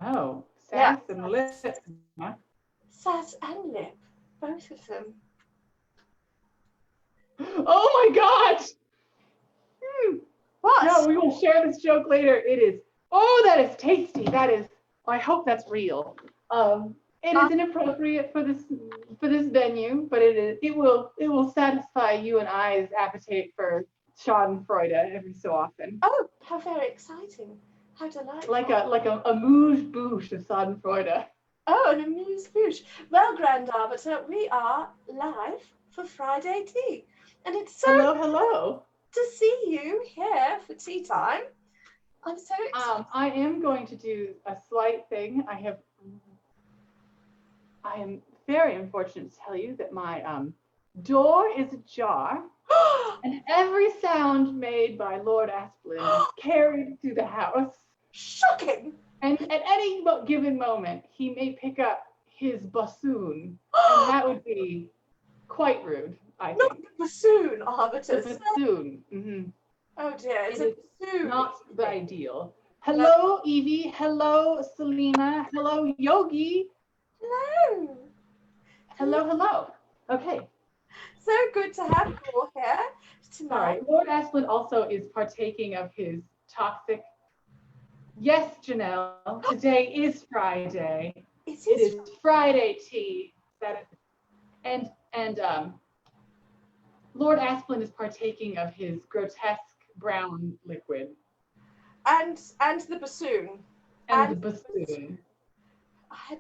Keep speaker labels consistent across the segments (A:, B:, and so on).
A: Oh,
B: Yeah.
A: sass and lip. Huh?
B: Sass and lip, both of them.
A: Oh my God!
B: What?
A: No, we will share this joke later. It is. Oh, that is tasty. That is. I hope that's real. It is inappropriate for this venue, but it will satisfy you and I's appetite for Schadenfreude every so often.
B: Oh, how very exciting! How delightful!
A: Like a mouche bouche of Schadenfreude.
B: Oh, an amuse bouche. Well, Grand Arbiter, we are live for Friday tea, and it's so
A: Hello.
B: to see you here for tea time. I'm so excited.
A: I am going to do a slight thing. I am very unfortunate to tell you that my door is ajar, and every sound made by Lord Asplin is carried through the house.
B: Shocking!
A: And at any given moment, he may pick up his bassoon, and that would be quite rude, I think.
B: Not the bassoon, Arbiter.
A: The bassoon. Mm-hmm.
B: Oh dear, it's
A: It
B: a bassoon.
A: Not the ideal. Hello, Evie. Hello, Selena. Hello, Yogi.
B: Hello.
A: Hello. Okay.
B: So good to have you all here tonight.
A: All right. Lord Asplin also is partaking of his toxic. Yes, Janelle. Today is Friday. It is Friday tea. And Lord Asplin is partaking of his grotesque brown liquid.
B: And the bassoon.
A: And the bassoon.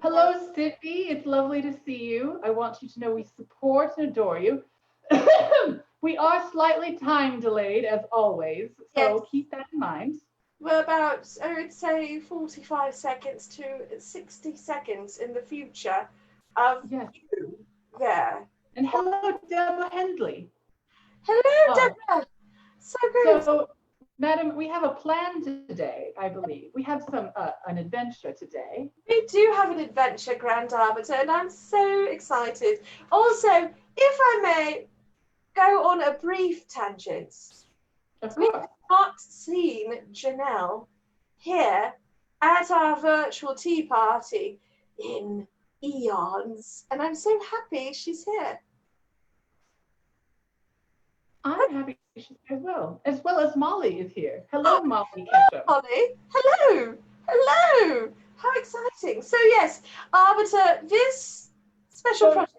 A: Hello, Sippy. It's lovely to see you. I want you to know we support and adore you. We are slightly time delayed, as always, so keep that in mind.
B: We're about, I would say, 45 seconds to 60 seconds in the future of you there.
A: And hello, Deborah Hendley.
B: Hello, Deborah. So good.
A: So, Madam, we have a plan today, I believe. We have an adventure today.
B: We do have an adventure, Grand Arbiter, and I'm so excited. Also, if I may go on a brief tangent. We have not seen Janelle here at our virtual tea party in eons, and I'm so happy she's here.
A: I'm happy she's here as well as Molly is here. Hello, Molly Ketchup.
B: Molly, hello. How exciting! So yes, Arbiter, this special project,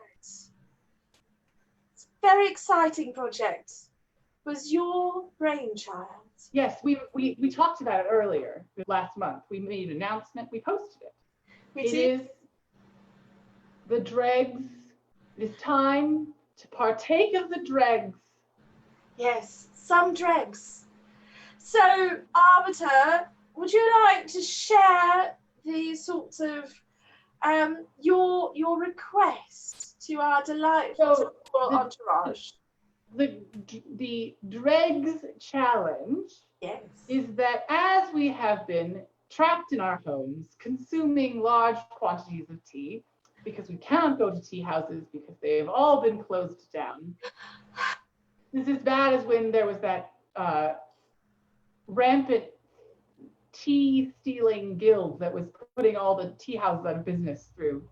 B: very exciting project, was your brainchild.
A: Yes, we talked about it earlier last month. We made an announcement. We posted it. It is the dregs. It is time to partake of the dregs.
B: Yes, some dregs. So, Arbiter, would you like to share the sorts of your request to our delightful entourage?
A: The dregs challenge is that as we have been trapped in our homes, consuming large quantities of tea, because we cannot go to tea houses because they have all been closed down. This is as bad as when there was that rampant tea stealing guild that was putting all the tea houses out of business through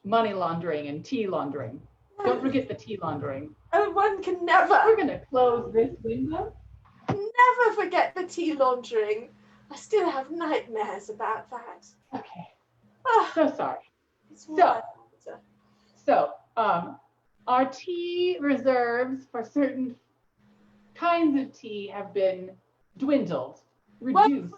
A: money laundering and tea laundering. Don't forget the tea laundering.
B: Oh, one can never.
A: We're gonna close this window.
B: Never forget the tea laundering. I still have nightmares about that.
A: Okay. So sorry. So, our tea reserves for certain kinds of tea have been dwindled, reduced.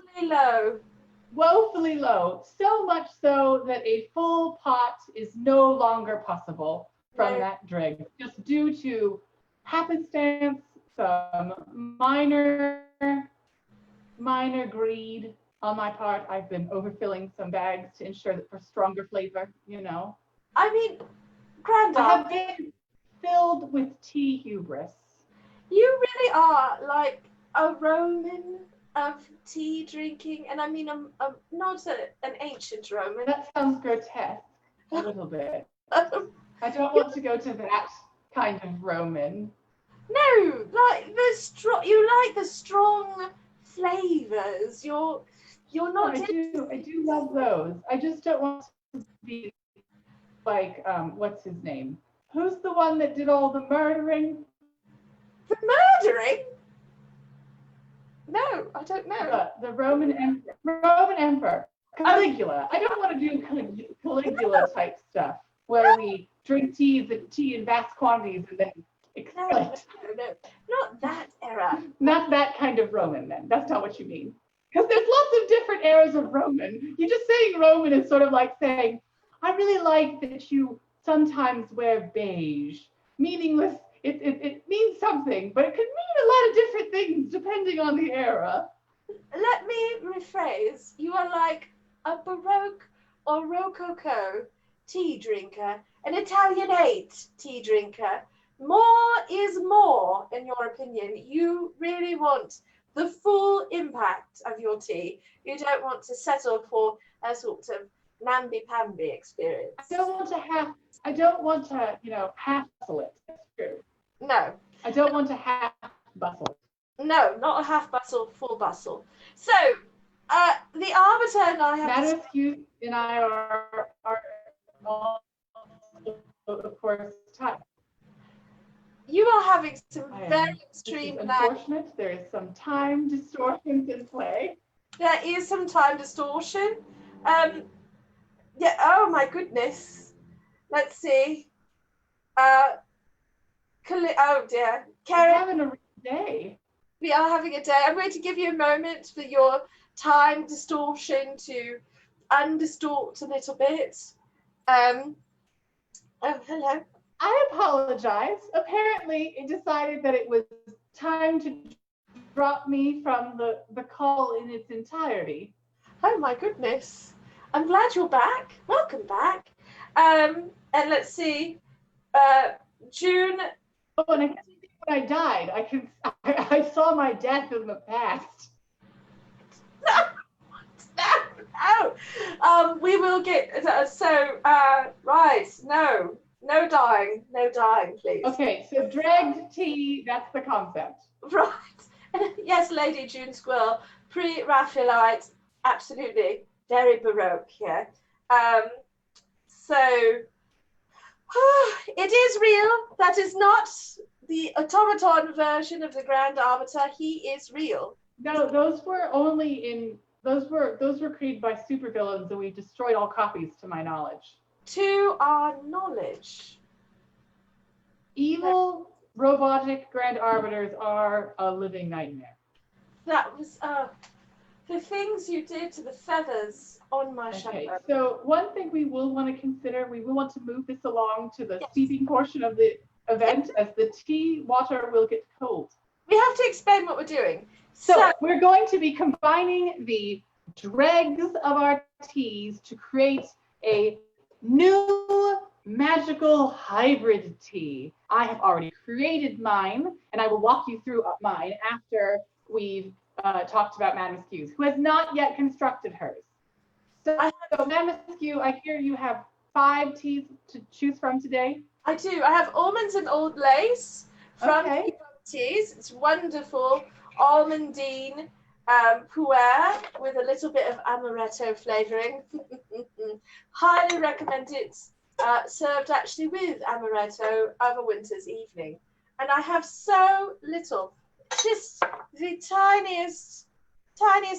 A: Woefully low. So much so that a full pot is no longer possible from that dreg, just due to happenstance, some minor greed on my part. I've been overfilling some bags to ensure that for stronger flavor,
B: I mean, Grand
A: I have been filled with tea hubris.
B: You really are like a Roman of tea drinking, and I mean, I'm not an ancient Roman.
A: That sounds grotesque a little bit. I don't want to go to that kind of Roman.
B: No, like you like the strong flavors. You're You're not.
A: I do love those. I just don't want to be like what's his name? Who's the one that did all the murdering?
B: The murdering? No, I don't know.
A: The Roman Emperor. Roman Emperor. Caligula. I don't want to do Caligula type stuff where we drink tea in vast quantities and then
B: No, not that era.
A: Not that kind of Roman, then. That's not what you mean. Because there's lots of different eras of Roman. You just saying Roman is sort of like saying, I really like that you sometimes wear beige. Meaningless. It means something, but it could mean a lot of different things depending on the era.
B: Let me rephrase. You are like a Baroque or Rococo tea drinker, an Italianate tea drinker. More is more, in your opinion. You really want the full impact of your tea. You don't want to settle for a sort of namby-pamby experience.
A: I don't want to, half bustle it. That's true.
B: No.
A: I don't want to half bustle.
B: No, not a half bustle, full bustle. So, the Arbiter and I have...
A: Askew and I are all, of course, tied.
B: You are having some very extreme...
A: Unfortunate. There is some time distortions in play.
B: There is some time distortion. Yeah. Oh my goodness. Let's see. Oh dear. Karen,
A: we're having a day.
B: We are having a day. I'm going to give you a moment for your time distortion to undistort a little bit. Oh, hello.
A: I apologize. Apparently, it decided that it was time to drop me from the call in its entirety.
B: Oh my goodness. I'm glad you're back. Welcome back. And let's see. June.
A: Oh, and I guess when I died, I saw my death in the past.
B: No. We will get right. No dying, please.
A: Okay, so dregged tea, that's the concept.
B: Right. Yes, Lady June Squirrel, pre-Raphaelite, absolutely, very Baroque here. So, it is real. That is not the automaton version of the Grand Arbiter. He is real.
A: No, those were created by supervillains, and we destroyed all copies, to my knowledge.
B: To our knowledge.
A: Evil, robotic Grand Arbiters are a living nightmare.
B: That was the things you did to the feathers on my chapeau.
A: So one thing we will want to consider, we will want to move this along to the steeping portion of the event, as the tea water will get cold.
B: We have to explain what we're doing.
A: So we're going to be combining the dregs of our teas to create a new magical hybrid tea. I have already created mine, and I will walk you through mine after we've talked about Madame Askew's, who has not yet constructed hers. So Madame Askew, I hear you have 5 teas to choose from today.
B: I do. I have almonds and old lace from Teas. It's wonderful. Almondine puer with a little bit of amaretto flavoring. Highly recommend it. Served actually with amaretto of a winter's evening. And I have so little, just the tiniest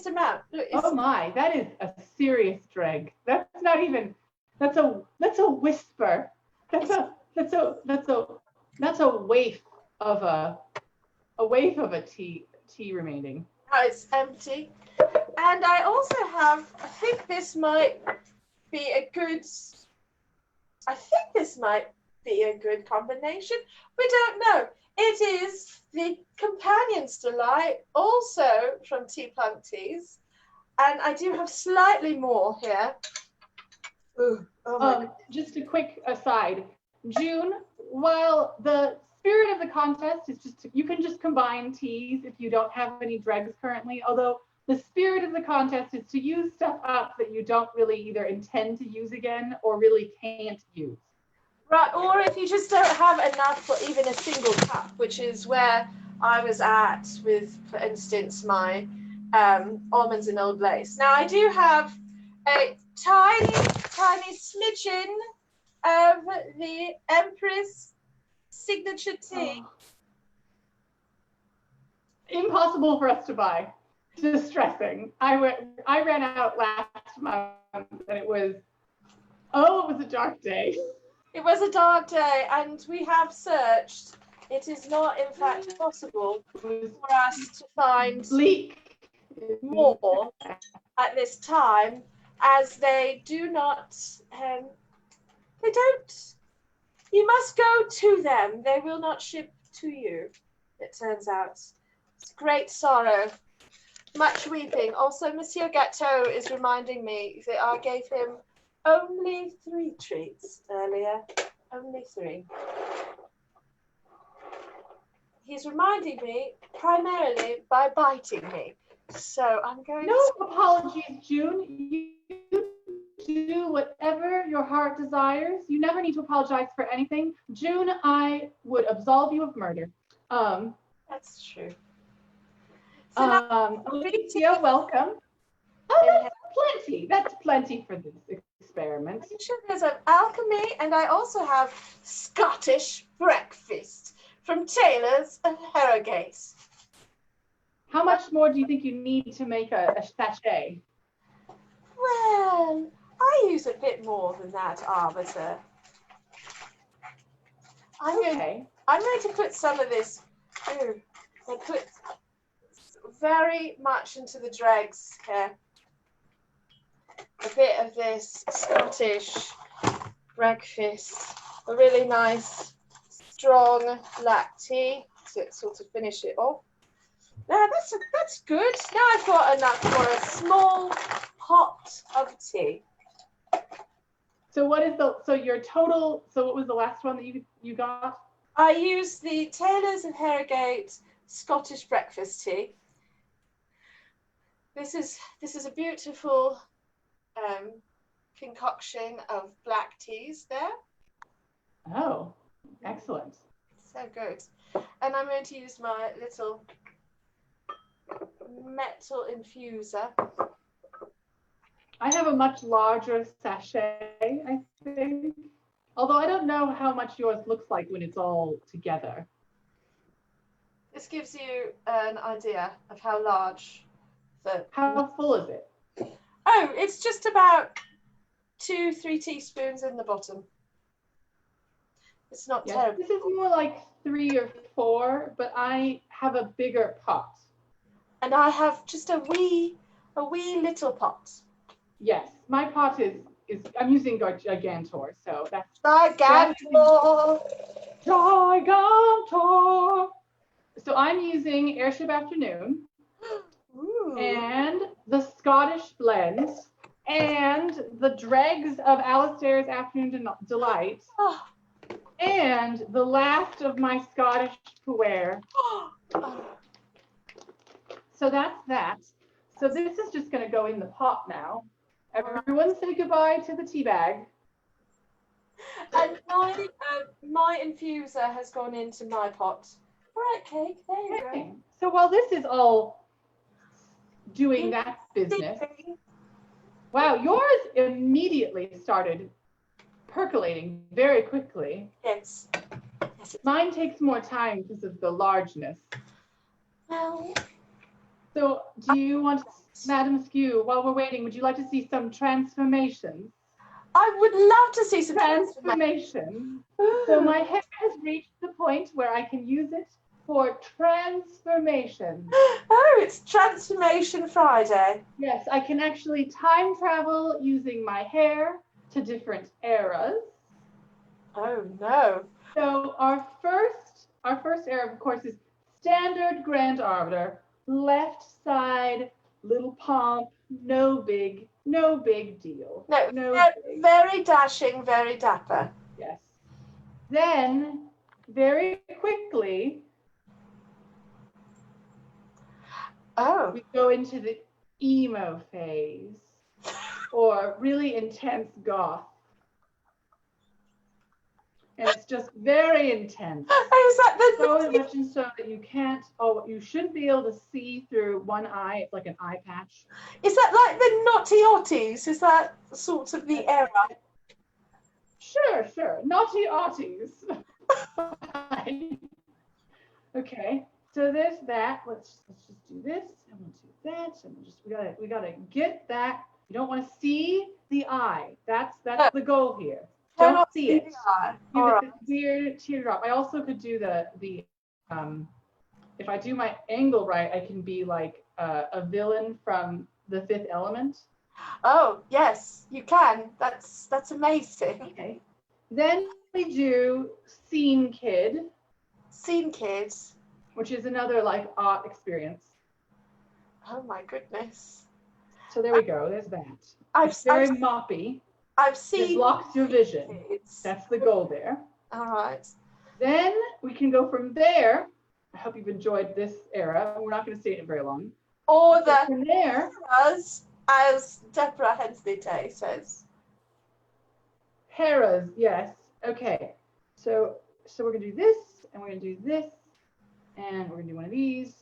B: amount. Look,
A: oh my, that is a serious dreg. That's not even, that's a whisper. That's a waif of a tea remaining.
B: Oh, it's empty. And I also have, I think this might be a good combination. We don't know. It is the Companion's Delight, also from Tea Plunk Teas. And I do have slightly more here. Ooh,
A: just a quick aside. June, while the spirit of the contest is you can just combine teas if you don't have any dregs currently, although the spirit of the contest is to use stuff up that you don't really either intend to use again or really can't use.
B: Right, or if you just don't have enough for even a single cup, which is where I was at with, for instance, my almonds and old lace. Now I do have a tiny smidgen of the Empress signature tea.
A: Oh. Impossible for us to buy. Distressing. I ran out last month, and it was a dark day.
B: It was a dark day, and we have searched. It is not, in fact, possible for us to find more at this time, as they do not. They don't. You must go to them. They will not ship to you. It turns out. It's great sorrow. Much weeping. Also, Monsieur Gatteau is reminding me that I gave him only 3 treats earlier. Only 3. He's reminding me primarily by biting me. So I'm going
A: No apologies, June. You do whatever your heart desires. You never need to apologize for anything. June, I would absolve you of murder.
B: That's true. So
A: Alicia, welcome. Oh, that's plenty for this experiment.
B: I'm sure there's an alchemy, and I also have Scottish breakfast from Taylor's and Harrogate.
A: How much more do you think you need to make a sachet?
B: Well, I use a bit more than that, Arbiter. I'm going to put some of this. I put very much into the dregs here. A bit of this Scottish breakfast, a really nice, strong black tea to sort of finish it off. Now that's good. Now I've got enough for a small pot of tea.
A: So what was the last one that you got?
B: I used the Taylor's and Harrogate Scottish breakfast tea. This is a beautiful concoction of black teas there.
A: Oh, excellent.
B: So good. And I'm going to use my little metal infuser.
A: I have a much larger sachet, I think. Although I don't know how much yours looks like when it's all together.
B: This gives you an idea of how large
A: How full is it?
B: Oh, it's just about 2-3 teaspoons in the bottom. It's not terrible.
A: This is more like 3 or 4, but I have a bigger pot.
B: And I have just a wee little pot.
A: Yes, my pot is I'm using Gigantor, so that's
B: Gigantor.
A: Gigantor. So I'm using Airship Afternoon.
B: Ooh.
A: And the Scottish blend and the dregs of Alistair's Afternoon Delight and the last of my Scottish puer. So that's that. So this is just going to go in the pot now. Everyone say goodbye to the tea bag.
B: And my infuser has gone into my pot. All right, Cake, there you go.
A: So while this is all doing that business, wow, yours immediately started percolating very quickly.
B: Yes.
A: Mine takes more time because of the largeness.
B: Well.
A: So do you want, Madam Askew, while we're waiting, would you like to see some transformations?
B: I would love to see some
A: transformations. So my hair has reached the point where I can use it for transformation.
B: Oh, it's Transformation Friday.
A: Yes, I can actually time travel using my hair to different eras.
B: Oh no.
A: So our first era, of course, is standard Grand Arbiter, left side, little pomp, no big deal.
B: No, very dashing, very dapper.
A: Yes. Then, very quickly, we go into the emo phase, or really intense goth. And it's just very intense.
B: Is that the
A: so much and so that you can't, you should be able to see through one eye. It's like an eye patch.
B: Is that like the Naughty Otties? Is that sort of the era?
A: Sure. Naughty Otties. Okay, so there's that. Let's just do this, and we'll do that, and we gotta get that. You don't want to see the eye. That's the goal here. Don't see it. Give it this weird teardrop. I also could do the if I do my angle right, I can be like a villain from The Fifth Element.
B: Oh yes, you can. That's amazing.
A: Okay. Then we do Scene Kid.
B: Scene Kids.
A: Which is another like art experience.
B: Oh my goodness.
A: So there we go. There's that. It's very moppy.
B: I've seen.
A: It blocks your vision. That's the goal there.
B: All right.
A: Then we can go from there. I hope you've enjoyed this era. We're not going to stay in it very long.
B: Or the
A: from there,
B: as Deborah Hensley Day says.
A: Heras, yes. Okay. So we're going to do this, and we're going to do this, and we're going to do one of these.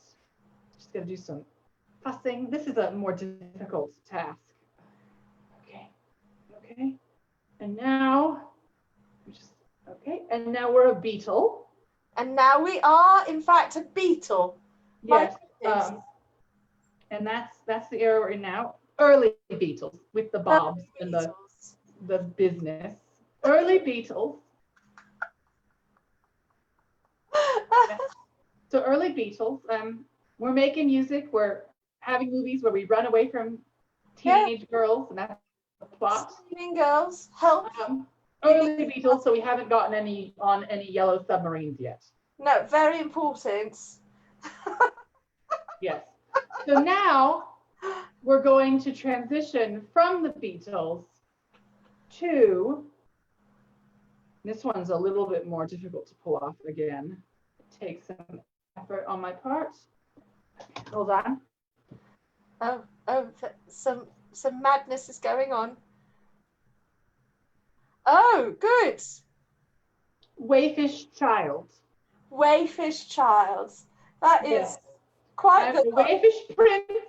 A: Just going to do some fussing. This is a more difficult task. Okay. And now, and now we're a beetle.
B: And now we are, in fact, a beetle.
A: Yes. And that's the era we're in now. Early Beatles with the bobs and the business. Early Beatles. So early Beatles. We're making music. We're having movies where we run away from teenage girls, and that's the plot.
B: Teenage girls, help.
A: Early Beatles, so we haven't gotten on any yellow submarines yet.
B: No, very important.
A: Yes. So now we're going to transition from the Beatles to, this one's a little bit more difficult to pull off again. It takes some effort on my part. Hold on.
B: Some madness is going on. Oh, good.
A: Wayfish Child.
B: Wayfish Child. That is quite
A: the Wayfish Prince,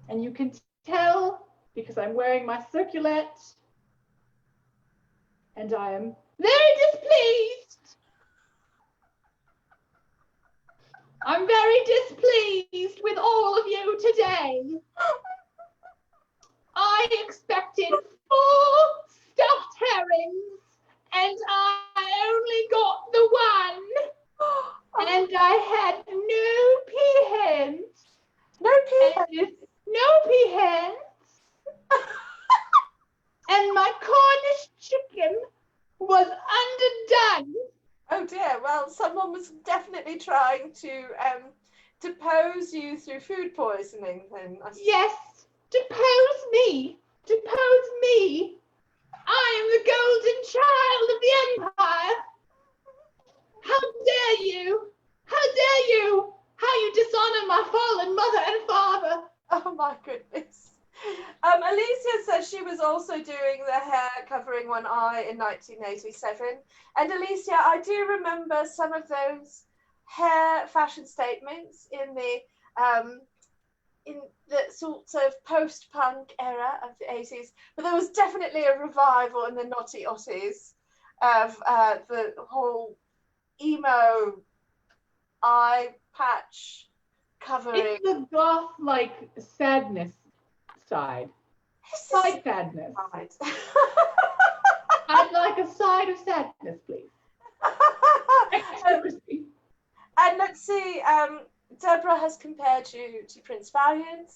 A: and you can tell because I'm wearing my circlet, and I am very displeased. I'm very displeased with all of you today. I expected 4 stuffed herrings, and I only got the 1. And I had no peahens.
B: No peahens.
A: No peahens. And my Cornish chicken was underdone.
B: Oh dear. Well, someone was definitely trying to depose you through food poisoning then.
A: Yes. Depose me. Depose me. I am the golden child of the empire. How dare you? How dare you? How you dishonor my fallen mother and father.
B: Oh my goodness. Alicia says she was also doing the hair covering one eye in 1987. And Alicia, I do remember some of those hair fashion statements in the sort of post-punk era of the 80s. But there was definitely a revival in the Naughty Otties of the whole emo eye patch covering.
A: It's the goth like sadness side. Side sadness. I'd like a side of sadness, please.
B: And let's see, Deborah has compared you to Prince Valiant,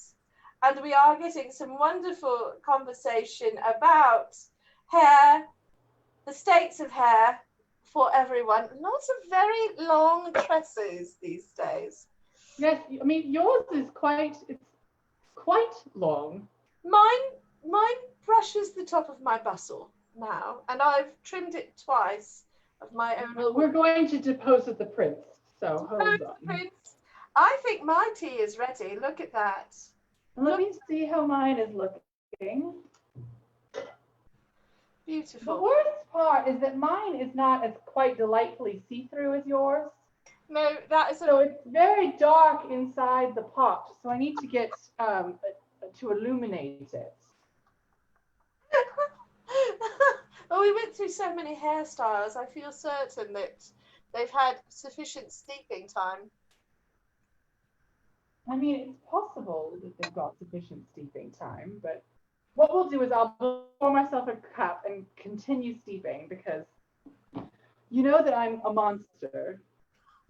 B: and we are getting some wonderful conversation about hair, the states of hair for everyone. Lots of very long tresses these days.
A: Yes, I mean yours is quite long.
B: Mine brushes the top of my bustle now, and I've trimmed it twice of my own.
A: Well, we're going to depose the prince, so hold on.
B: Prince. I think my tea is ready. Look at that.
A: Let me see how mine is looking.
B: Beautiful.
A: The worst part is that mine is not as quite delightfully see-through as yours.
B: No, that is
A: so it's very dark inside the pot. So I need to get to illuminate it.
B: Well, we went through so many hairstyles. I feel certain that they've had sufficient steeping time.
A: I mean, it's possible that they've got sufficient steeping time, but what we'll do is I'll pour myself a cup and continue steeping, because you know that I'm a monster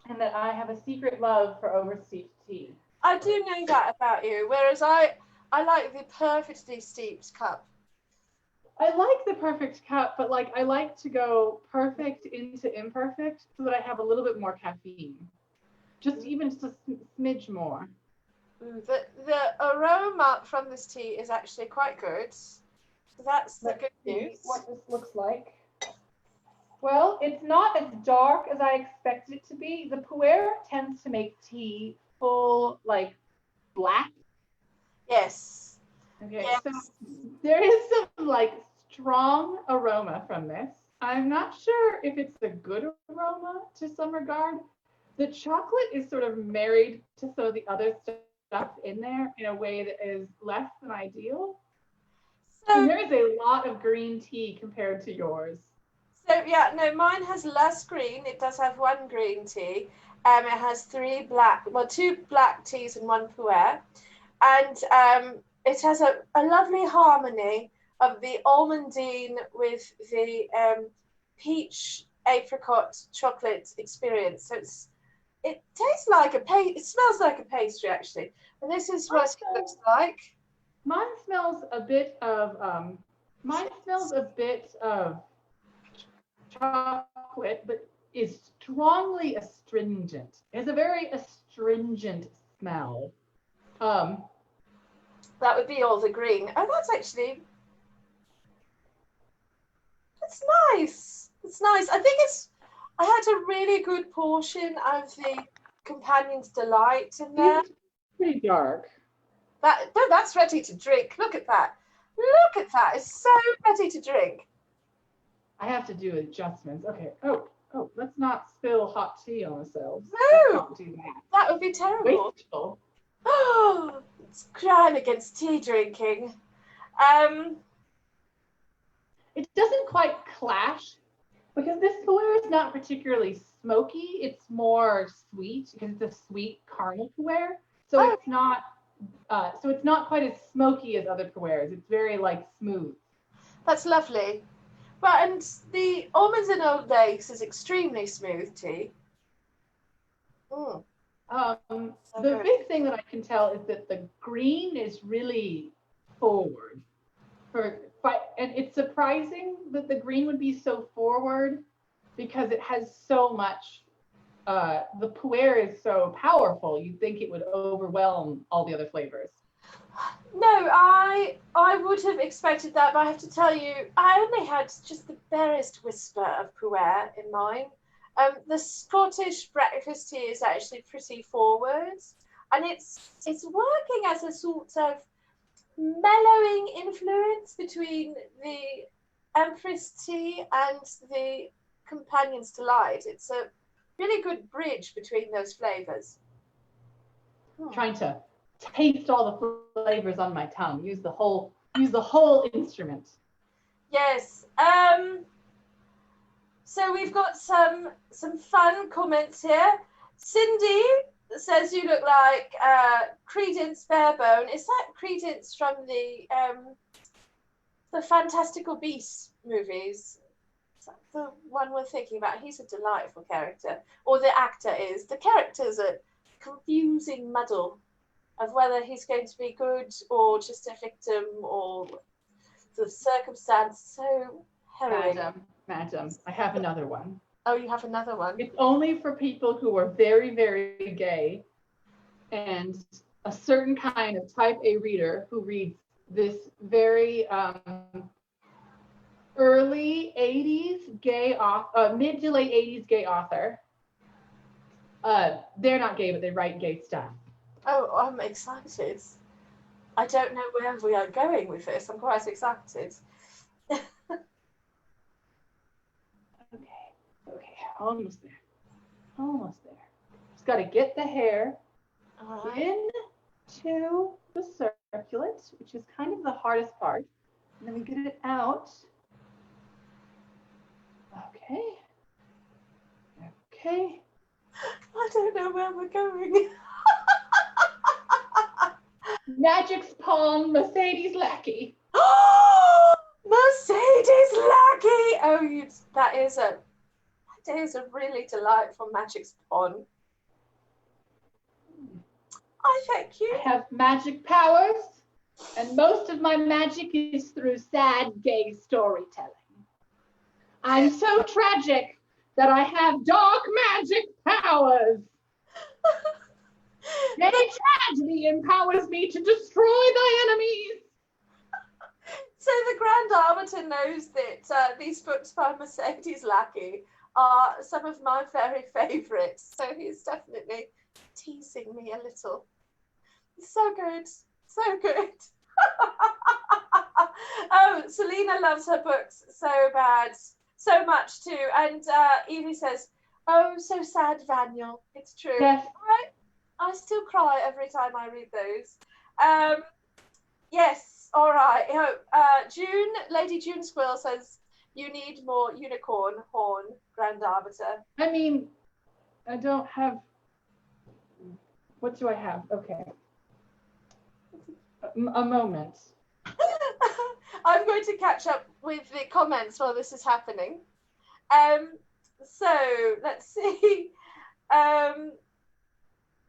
A: and that I have a secret love for oversteeped tea.
B: I do know that about you, whereas I like the perfectly steeped cup.
A: I like the perfect cup, but like I like to go perfect into imperfect so that I have a little bit more caffeine. Just a smidge more.
B: The aroma from this tea is actually quite good. So that's the good news.
A: What this looks like. Well, it's not as dark as I expected it to be. The pu'er tends to make tea full, like, black.
B: Yes.
A: Okay, yes. So there is some, like, strong aroma from this. I'm not sure if it's a good aroma to some regard. The chocolate is sort of married to some of the other stuff in there in a way that is less than ideal. So, and there is a lot of green tea compared to yours.
B: So yeah, no, mine has less green. It does have one green tea. It has two black teas and one pu'er. And it has a lovely harmony of the almondine with the peach apricot chocolate experience. So it tastes like it smells like a pastry, actually. And this is what it looks like.
A: Mine smells a bit of chocolate, but is strongly astringent. It's a very astringent smell.
B: That would be all the green. Oh, that's nice. It's nice. I think I had a really good portion of the Companion's Delight in there.
A: It's pretty dark.
B: That's ready to drink. Look at that. Look at that. It's so ready to drink.
A: I have to do adjustments. Okay. Oh, let's not spill hot tea on ourselves.
B: No, that would be terrible.
A: Wasteful.
B: Oh, it's crime against tea drinking.
A: It doesn't quite clash because this pu'er is not particularly smoky. It's more sweet because it's a sweet caramel pu'er. So it's not quite as smoky as other pu'ers. It's very like smooth.
B: That's lovely. Well, and the almonds and oat lace is extremely smooth tea.
A: The big thing that I can tell is that the green is really forward. And it's surprising that the green would be so forward because it has so much. The pu'er is so powerful. You'd think it would overwhelm all the other flavors.
B: No, I would have expected that, but I have to tell you, I only had just the barest whisper of pu'er in mine. The Scottish breakfast tea is actually pretty forward, and it's working as a sort of mellowing influence between the Empress tea and the Companion's Delight. It's a really good bridge between those flavors.
A: Trying to taste all the flavors on my tongue. Use the whole instrument.
B: Yes. So we've got some fun comments here. Cindy says you look like Credence Barebone. Is that Credence from the Fantastical Beasts movies? Is that the one we're thinking about? He's a delightful character. Or the actor is. The character's a confusing muddle of whether he's going to be good or just a victim or the circumstance. So harrowing.
A: Madam, I have another one.
B: Oh, you have another one?
A: It's only for people who are very, very gay and a certain kind of type A reader who reads this very early 80s gay author, mid to late 80s gay author. They're not gay, but they write gay stuff.
B: Oh, I'm excited. I don't know where we are going with this. I'm quite excited.
A: Almost there. Almost there. Just got to get the hair into the circlet, which is kind of the hardest part. And then we get it out. Okay. Okay.
B: I don't know where we're going.
A: Magic's pawn, Mercedes lackey.
B: Mercedes lackey. Oh, that is a really delightful magic's pawn. I thank you.
A: I have magic powers, and most of my magic is through sad, gay storytelling. I'm so tragic that I have dark magic powers. Gay tragedy empowers me to destroy thy enemies.
B: So the Grand Arbiter knows that these books by Mercedes Lackey are some of my very favourites. So he's definitely teasing me a little. So good. So good. Oh, Selena loves her books so bad. So much too. And Evie says, oh, so sad, Vaniel. It's true.
A: Yes.
B: I still cry every time I read those. Yes, all right. June, Lady June Squill says, you need more unicorn horn, Grand Arbiter.
A: I mean, I don't have... What do I have? Okay. A moment.
B: I'm going to catch up with the comments while this is happening. So let's see.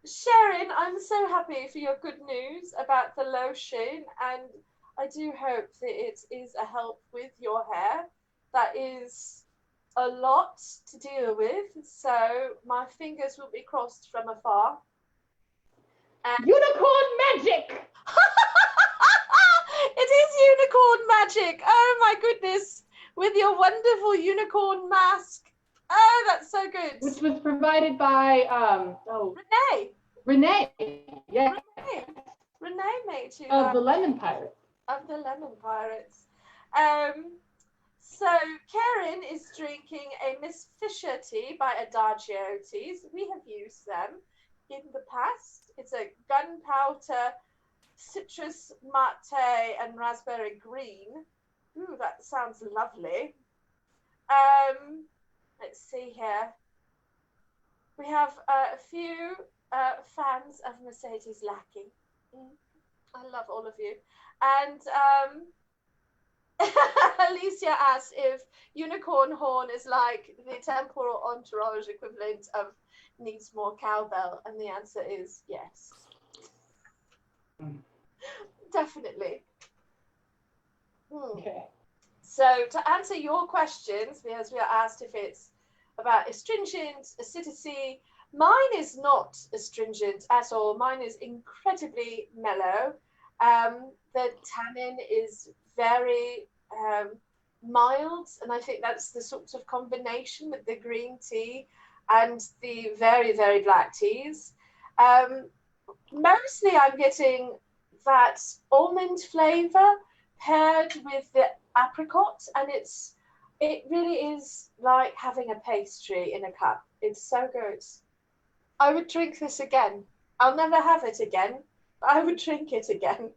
B: Sharon, I'm so happy for your good news about the lotion, and I do hope that it is a help with your hair. That is a lot to deal with, so my fingers will be crossed from afar. And
A: unicorn magic!
B: It is unicorn magic. Oh my goodness. With your wonderful unicorn mask. Oh, that's so good.
A: Which was provided by Renee. Yeah.
B: Renee made you.
A: Of the Lemon Pirates.
B: Of the Lemon Pirates. So Karen is drinking a Miss Fisher tea by Adagio Teas. We have used them in the past. It's a gunpowder, citrus mate, and raspberry green. Ooh, that sounds lovely. Let's see here. We have a few fans of Mercedes Lackey. I love all of you. And Alicia asked if unicorn horn is like the temporal entourage equivalent of needs more cowbell, and the answer is yes. Definitely.
A: Okay.
B: So to answer your questions, because we are asked if it's about astringent, acidity, mine is not astringent at all. Mine is incredibly mellow. The tannin is very mild, and I think that's the sort of combination with the green tea and the very, very black teas. Mostly I'm getting that almond flavour paired with the apricot, and it really is like having a pastry in a cup. It's so good. I would drink this again. I'll never have it again, but I would drink it again.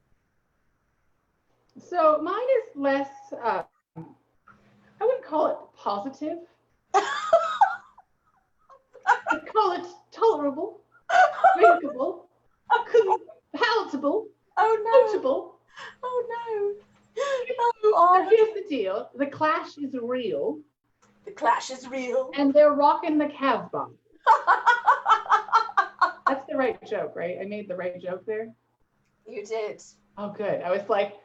A: So mine is less, I wouldn't call it positive. I'd call it tolerable, drinkable, palatable, potable.
B: Oh no.
A: So here's the deal. The clash is real.
B: The clash is real.
A: And they're rocking the Casbah. That's the right joke, right? I made the right joke there?
B: You did.
A: Oh, good. I was like,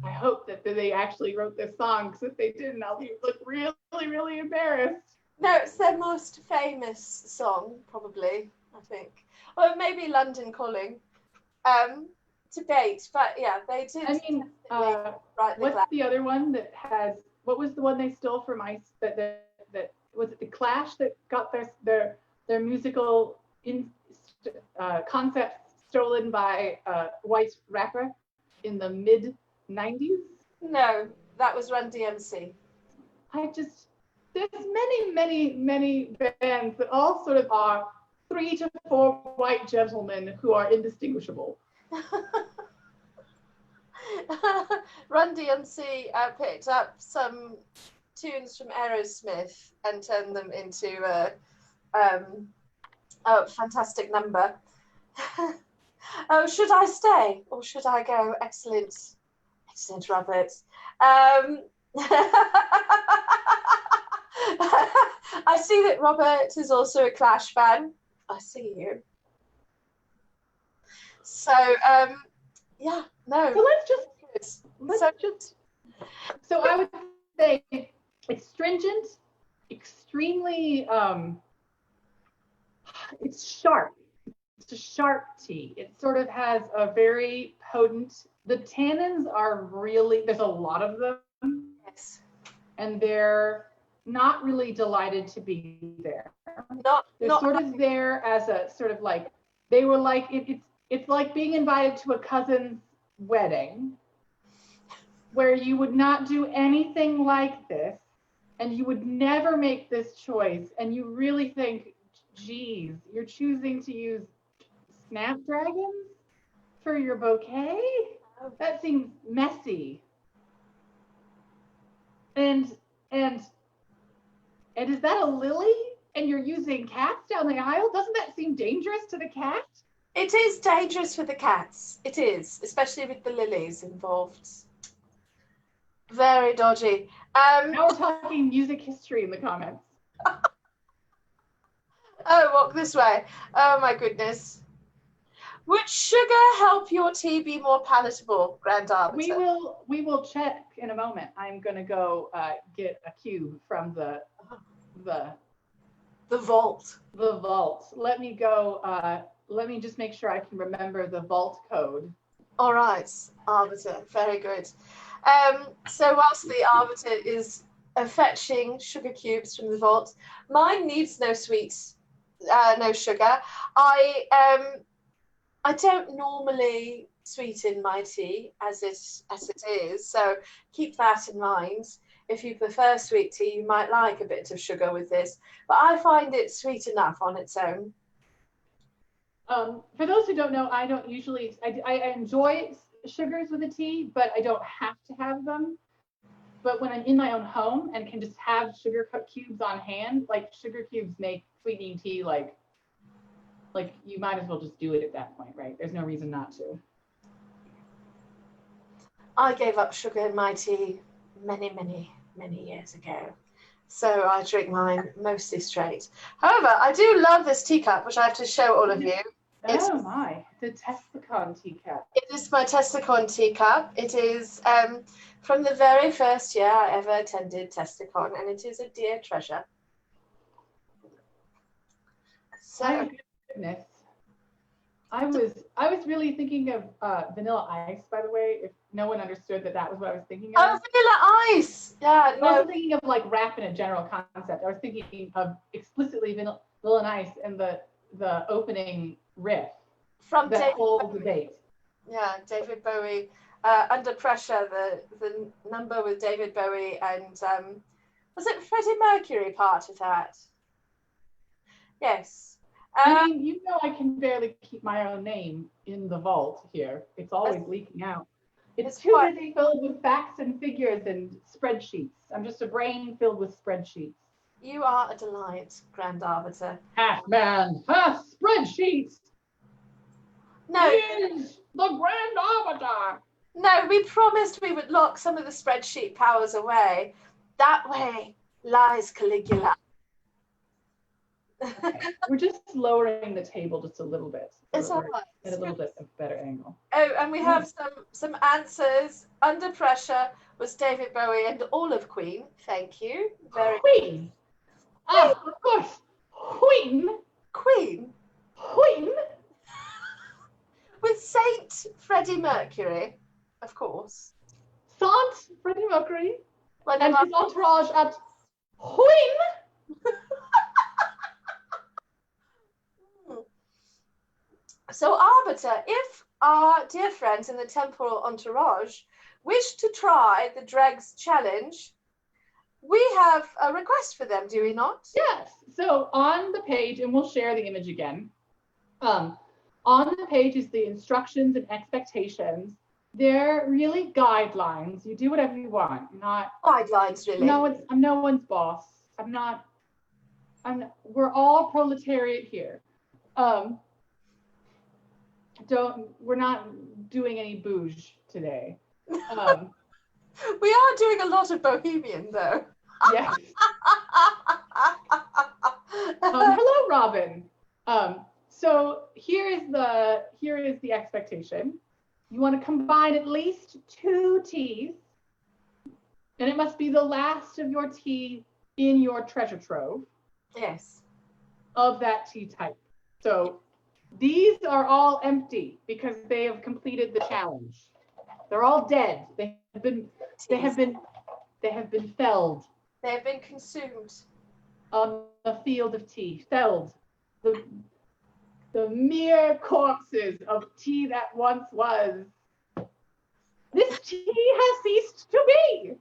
A: I hope that they actually wrote this song, because if they didn't, I'll look really, really embarrassed.
B: No, it's their most famous song, probably, I think. Or maybe London Calling. Debate, but yeah, they did.
A: I mean, what's the other one that has, what was the one they stole from Ice, that was it the Clash that got their musical concept stolen by a white rapper in the mid-90s?
B: No, that was Run DMC.
A: This there's many bands that all sort of are 3 to 4 white gentlemen who are indistinguishable.
B: Run DMC picked up some tunes from Aerosmith and turned them into a fantastic number. Oh, should I stay or should I go? Excellent, Robert. I see that Robert is also a Clash fan. I see you. So, yeah, no.
A: So so I would say it's stringent, extremely, it's sharp. It's a sharp tea. It sort of has a very potent, the tannins are really, there's a lot of them.
B: Yes.
A: And they're not really delighted to be there. They're sort of there as a sort of like, they were like, it's like being invited to a cousin's wedding where you would not do anything like this and you would never make this choice. And you really think, geez, you're choosing to use snapdragons for your bouquet? That seems messy. And is that a lily? And you're using cats down the aisle? Doesn't that seem dangerous to the cat?
B: It is dangerous for the cats. It is, especially with the lilies involved. Very dodgy.
A: Now we're talking music history in the comments.
B: Oh, walk this way. Oh my goodness. Would sugar help your tea be more palatable, Grand Arbiter?
A: We will check in a moment. I'm gonna go get a cube from the
B: vault.
A: The vault. Let me go. Let me just make sure I can remember the vault code.
B: All right, Arbiter. Very good. So whilst the Arbiter is fetching sugar cubes from the vault, mine needs no sweets, no sugar. I don't normally sweeten my tea as it is, so keep that in mind. If you prefer sweet tea, you might like a bit of sugar with this, but I find it sweet enough on its own.
A: For those who don't know, I don't usually, I enjoy sugars with a tea, but I don't have to have them. But when I'm in my own home and can just have sugar cubes on hand, like sugar cubes make sweetening tea like you might as well just do it at that point, right? There's no reason not to.
B: I gave up sugar in my tea many years ago. So I drink mine mostly straight. However, I do love this teacup, which I have to show all of you.
A: Oh my, the Testacon teacup.
B: It is my Testacon teacup. It is from the very first year I ever attended Testacon, and it is a dear treasure. So,
A: my goodness. I was really thinking of vanilla ice, by the way, if no one understood that was what I was thinking of.
B: Oh, vanilla ice! Yeah, no.
A: I wasn't thinking of like rap in a general concept. I was thinking of explicitly vanilla ice and the opening riff
B: from
A: that whole debate.
B: Yeah, David Bowie. Under Pressure, the number with David Bowie and was it Freddie Mercury part of that? Yes.
A: I mean, you know, I can barely keep my own name in the vault here. It's always leaking out. It's too busy filled with facts and figures and spreadsheets. I'm just a brain filled with spreadsheets.
B: You are a delight, Grand Arbiter.
A: Man, spreadsheets.
B: No.
A: Is the Grand Arbiter.
B: No, we promised we would lock some of the spreadsheet powers away. That way lies Caligula.
A: Okay. We're just lowering the table just a little bit. So
B: it's all right.
A: At a little bit of better angle.
B: Oh, and we have some answers. Under Pressure was David Bowie and Olive Queen. Thank you.
A: Very Queen. Ah, of course. Queen.
B: With Saint Freddie Mercury, of course.
A: Saint Freddie Mercury.
B: And
A: his entourage at Queen.
B: So, Arbiter, if our dear friends in the temporal entourage wish to try the Dregs challenge, we have a request for them, do we not?
A: Yes. So on the page, and we'll share the image again. On the page is the instructions and expectations. They're really guidelines. You do whatever you want. Not
B: guidelines, really.
A: I'm no one's boss. We're all proletariat here. We're not doing any bouge today.
B: We are doing a lot of bohemian, though.
A: Yes. Hello, Robin. So here is the expectation. You want to combine at least 2 teas, and it must be the last of your tea in your treasure trove.
B: Yes.
A: Of that tea type. So these are all empty because they have completed the challenge. They're all dead. They have been felled.
B: They have been consumed.
A: On the field of tea, felled. The mere corpses of tea that once was. This tea has ceased to be.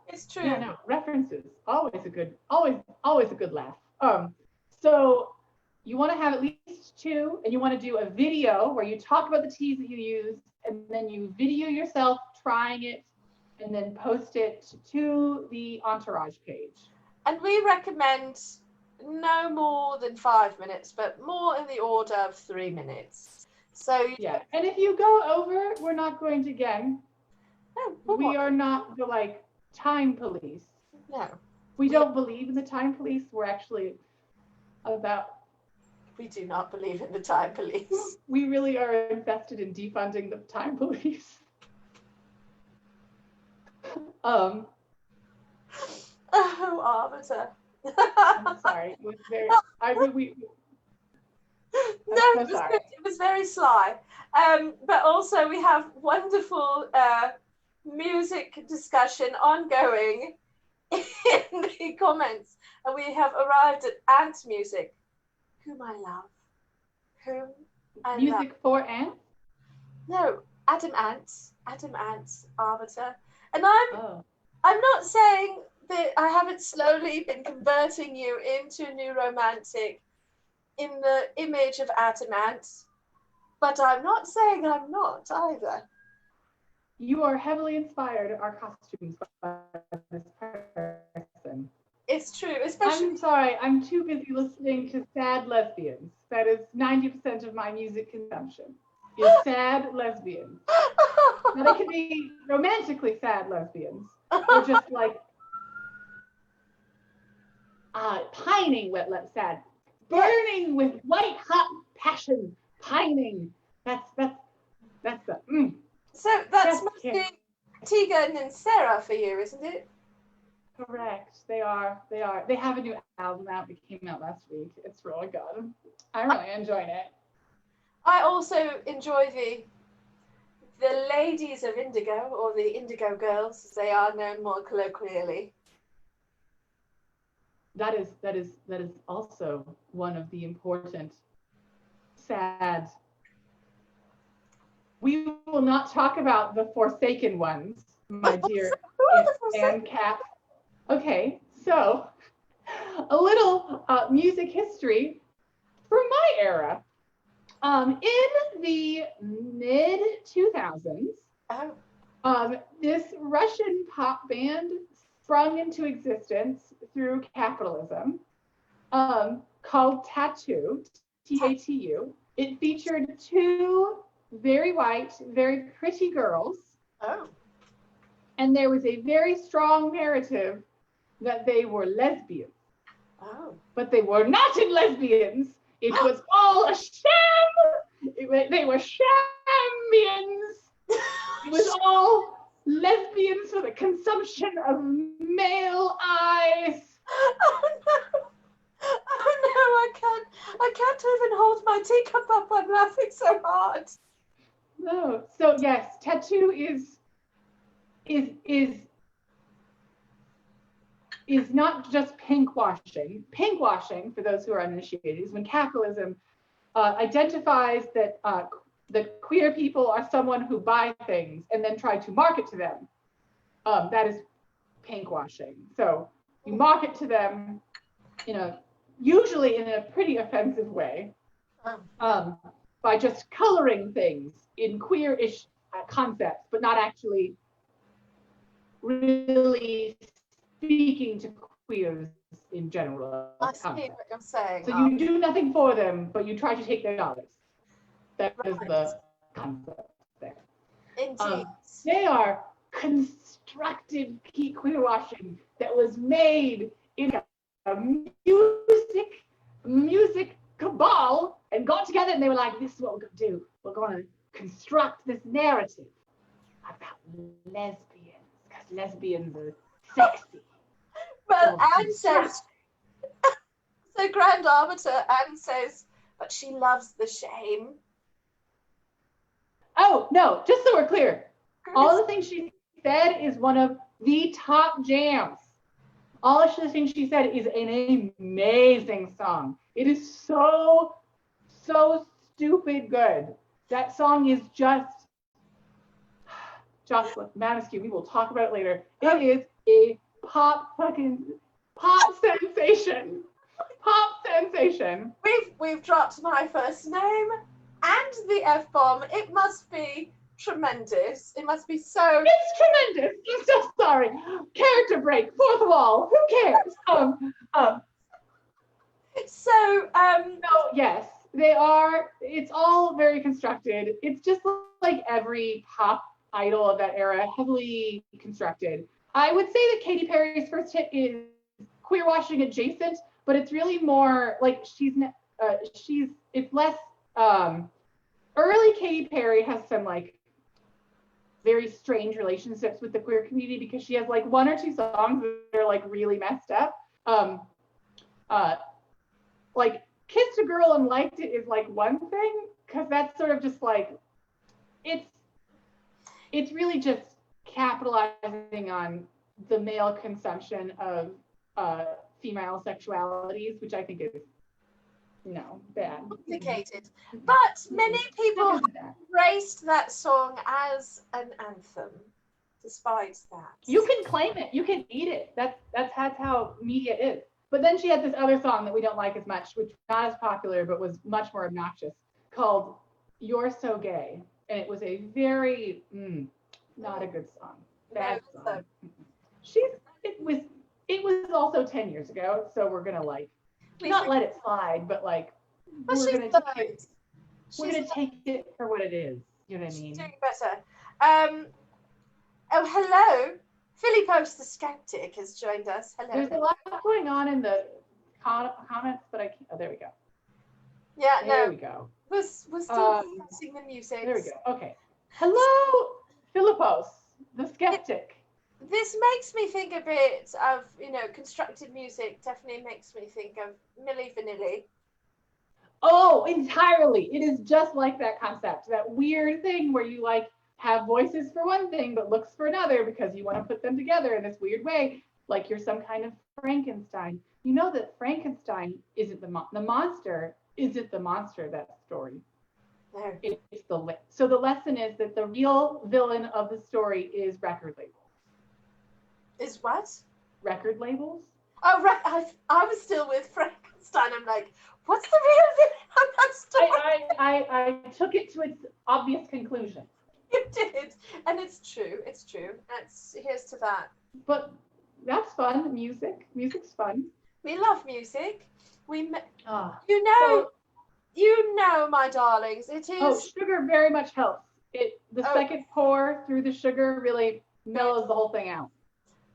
B: It's true.
A: Yeah, no, references, always a good laugh. So you want to have at least 2, and you want to do a video where you talk about the teas that you use, and then you video yourself trying it, and then post it to the Entourage page.
B: And we recommend no more than 5 minutes, but more in the order of 3 minutes. So
A: yeah, and if you go over, we're not going to again.
B: No,
A: we are not the time police.
B: No.
A: We don't believe in the time police. We're actually about.
B: We do not believe in the time police.
A: We really are invested in defunding the time police.
B: Oh, Arbiter.
A: I'm sorry. It was very.
B: It was very sly. But also we have wonderful music discussion ongoing in the comments, and we have arrived at Ant Music, whom I love.
A: Music for Ant?
B: No, Adam Ant, Arbiter. And I'm not saying that I haven't slowly been converting you into New Romantic in the image of Adam Ant, but I'm not saying I'm not either.
A: You are heavily inspired our costumes by this person.
B: It's true, especially.
A: I'm sorry, I'm too busy listening to sad lesbians. That is 90% of my music consumption. Is sad lesbians. Now they can be romantically sad lesbians, or just pining with sad, burning with white hot passion, pining. That's the.
B: So that's mostly Tegan and Sarah for you, isn't it?
A: Correct. They are. They have a new album out. It came out last week. It's really good. I'm really enjoying it.
B: I also enjoy the ladies of Indigo, or the Indigo Girls, as they are known more colloquially.
A: That is also one of the important sad. We will not talk about the Forsaken ones, my dear Anne Cap. Okay, so a little music history from my era. In the mid-2000s, this Russian pop band sprung into existence through capitalism, called Tattoo, T-A-T-U. It featured 2 very white, very pretty girls.
B: Oh.
A: And there was a very strong narrative that they were lesbians.
B: Oh.
A: But they were not lesbians. It was all a sham. They were shambians. It was all lesbians for the consumption of male eyes.
B: Oh no. Oh no, I can't even hold my teacup up. I'm laughing so hard.
A: No. So yes, Tattoo is not just pinkwashing. Pinkwashing, for those who are uninitiated, is when capitalism identifies that queer people are someone who buy things and then try to market to them that is pink washing. So you mock it to them, usually in a pretty offensive way, by just coloring things in queer-ish concepts, but not actually really speaking to queers in general.
B: I see what you're saying.
A: So you do nothing for them, but you try to take their dollars. That is the concept there.
B: Indeed.
A: They are constructed queer washing that was made in a music cabal and got together, and they were like, this is what we're going to do. We're going to construct this narrative about lesbians, because lesbians are sexy.
B: Well, Anne says, so Grand Arbiter, Anne says, but she loves the shame.
A: Oh, no, just so we're clear, all the things she said is one of the top jams. All of the things she said is an amazing song. It is so stupid good. That song is just Jocelyn, Askew, we will talk about it later. It is a pop sensation. Pop sensation.
B: We've dropped my first name and the F-bomb. It must be tremendous. It must be so...
A: It's tremendous. I'm so sorry. Character break, fourth wall. Who cares? Yes, they are. It's all very constructed. It's just like every pop idol of that era, heavily constructed. I would say that Katy Perry's first hit is queer washing adjacent, but it's really more like it's less early Katy Perry has some like very strange relationships with the queer community because she has like one or two songs that are like really messed up. Like Kissed a Girl and Liked It is like one thing, because that's sort of just like it's really just capitalizing on the male consumption of female sexualities, which I think is bad.
B: Complicated. But many people embraced that song as an anthem, despite that.
A: You can claim it. You can eat it. That's how media is. But then she had this other song that we don't like as much, which was not as popular, but was much more obnoxious, called You're So Gay. And it was a very, not a good song. Bad song. It was also 10 years ago, so we're going to not let it slide, but we're going to take it for what it is. You know what I mean?
B: She's doing better. Oh, hello. Philly Post the Skeptic has joined us. Hello.
A: There's a lot going on in the comments, but I can't. Oh, there we go.
B: Yeah,
A: there we go.
B: We're still discussing the music.
A: There we go. Okay. Hello, Philippos, the Skeptic.
B: This makes me think a bit of, constructed music. Definitely makes me think of Milli Vanilli.
A: Oh, entirely. It is just like that concept, that weird thing where you have voices for one thing but looks for another because you want to put them together in this weird way, like you're some kind of Frankenstein. You know that Frankenstein isn't the monster isn't the monster of that story.
B: No.
A: It's so the lesson is that the real villain of the story is record labels.
B: Is what?
A: Record labels.
B: Oh, right. I was still with Frankenstein. I'm like, what's the real villain of that story?
A: I took it to its obvious conclusion.
B: You did, and it's true. It's true. Here's to that.
A: But that's fun. Music's fun.
B: We love music. You know, my darlings. It is.
A: Oh, sugar very much helps. The second pour through the sugar really mellows the whole thing out.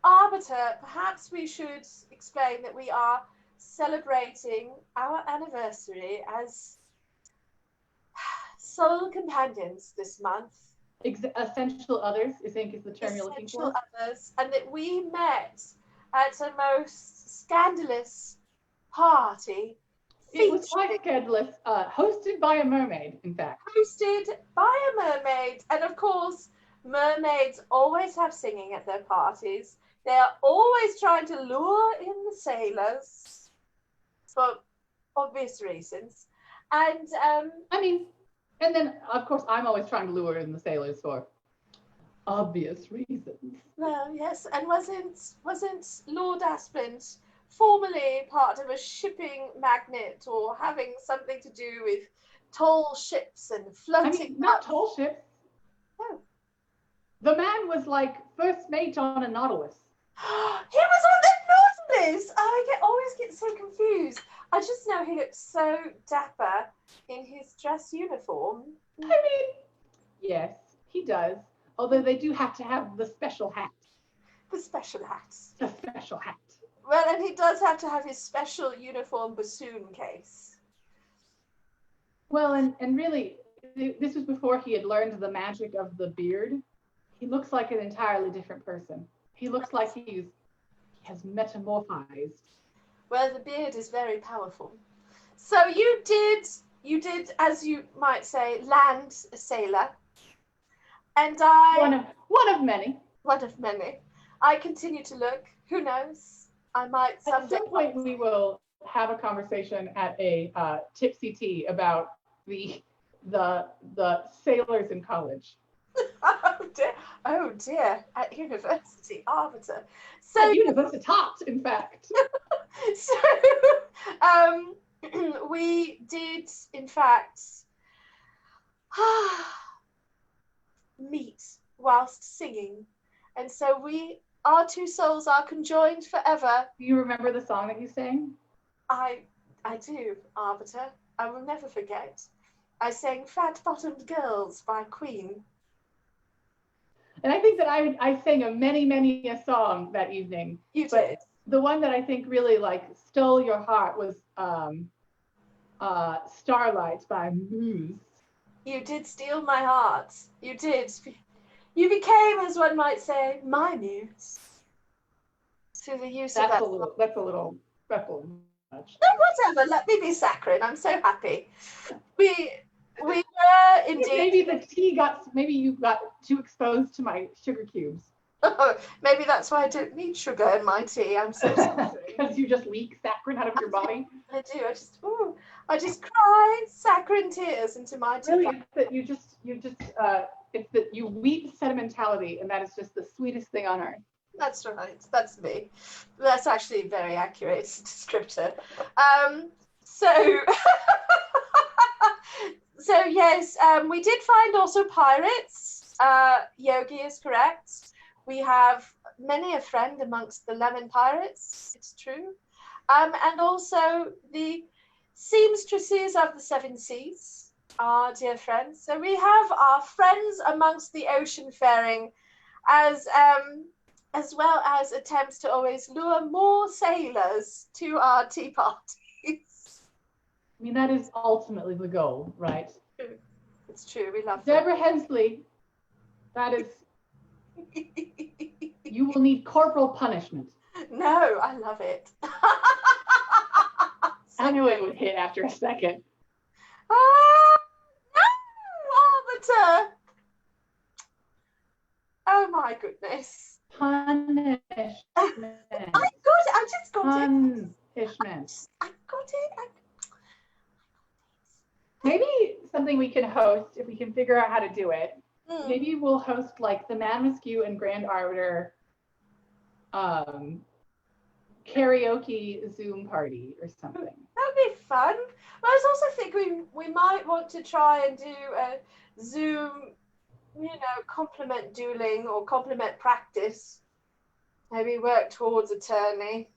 B: Arbiter, perhaps we should explain that we are celebrating our anniversary as soul companions this month.
A: Essential others, I think, is the term you're looking for.
B: Essential others, and that we met at a most scandalous party.
A: It was quite scandalous, hosted by a mermaid, in fact.
B: Hosted by a mermaid, and of course, mermaids always have singing at their parties. They are always trying to lure in the sailors for obvious reasons. And
A: and then, of course, I'm always trying to lure in the sailors for obvious reasons.
B: Well, yes, and wasn't Lord Aspent formerly part of a shipping magnate or having something to do with tall ships and floating?
A: Not tall ships.
B: Oh.
A: The man was like first mate on a Nautilus.
B: He was on the Nautilus! I always get so confused. I just know he looks so dapper in his dress uniform.
A: I mean, yes, he does. Although they do have to have the special hat.
B: The special hat.
A: The special hat.
B: Well, and he does have to have his special uniform bassoon case.
A: Well, and really, this was before he had learned the magic of the beard. He looks like an entirely different person. He looks like he has metamorphized.
B: Well, the beard is very powerful. So you did, as you might say, land a sailor. And I...
A: One of many.
B: One of many. I continue to look. Who knows? I might someday...
A: At some point we will have a conversation at a tipsy tea about the sailors in college.
B: Oh dear, at University Arbiter.
A: So at Universitat, in fact.
B: So we did, in fact, meet whilst singing, and so our two souls are conjoined forever.
A: Do you remember the song that you sang?
B: I do, Arbiter. I will never forget. I sang Fat Bottomed Girls by Queen.
A: And I think that I sang a many a song that evening.
B: You did.
A: The one that I think really like stole your heart was Starlight by Muse.
B: You did steal my heart. You did. You became, as one might say, my muse. Through the use of that.
A: That's a little much.
B: No, whatever. Let me be saccharine. I'm so happy. We were indeed.
A: Maybe you got too exposed to my sugar cubes.
B: Oh, maybe that's why I don't need sugar in my tea. I'm so sorry.
A: Because you just leak saccharin out of your body.
B: I do. I just cry saccharin tears into my tea.
A: Really, it's that it's that you weep sentimentality, and that is just the sweetest thing on earth.
B: That's right. That's me. That's actually a very accurate descriptor. So yes, we did find also pirates. Yogi is correct. We have many a friend amongst the lemon pirates. It's true. And also the seamstresses of the seven seas, our dear friends. So we have our friends amongst the ocean faring, as well as attempts to always lure more sailors to our tea parties.
A: I mean, that is ultimately the goal, right?
B: It's true. We love
A: Deborah Hensley. That is. You will need corporal punishment.
B: No, I love it.
A: I knew it would hit after a second.
B: No, Arbiter. Oh my goodness.
A: Punishment.
B: I just got
A: Punishment.
B: I got it.
A: Maybe something we can host, if we can figure out how to do it. Maybe we'll host like the Askew and Grand Arbiter karaoke Zoom party or something.
B: That'd be fun. But I also think we might want to try and do a Zoom, compliment dueling or compliment practice. Maybe work towards a tourney.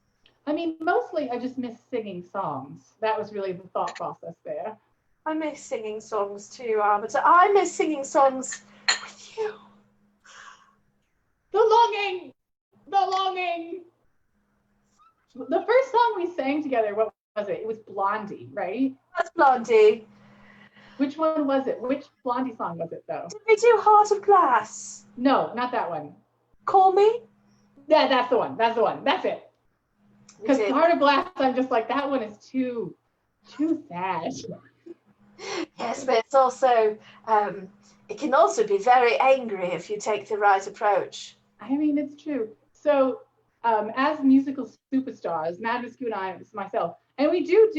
A: I mean, mostly I just miss singing songs. That was really the thought process there.
B: I miss singing songs too, Arbiter. I miss singing songs with you.
A: The longing. The first song we sang together, what was it? It was Blondie, right?
B: That's Blondie.
A: Which one was it? Which Blondie song was it, though?
B: Did we do Heart of Glass?
A: No, not that one.
B: Call Me?
A: Yeah, that's the one. That's it. Because Heart of Glass, I'm just like, that one is too sad.
B: Yes, but it's also, it can also be very angry if you take the right approach.
A: I mean, it's true. So, as musical superstars, Askew and I, myself, and we do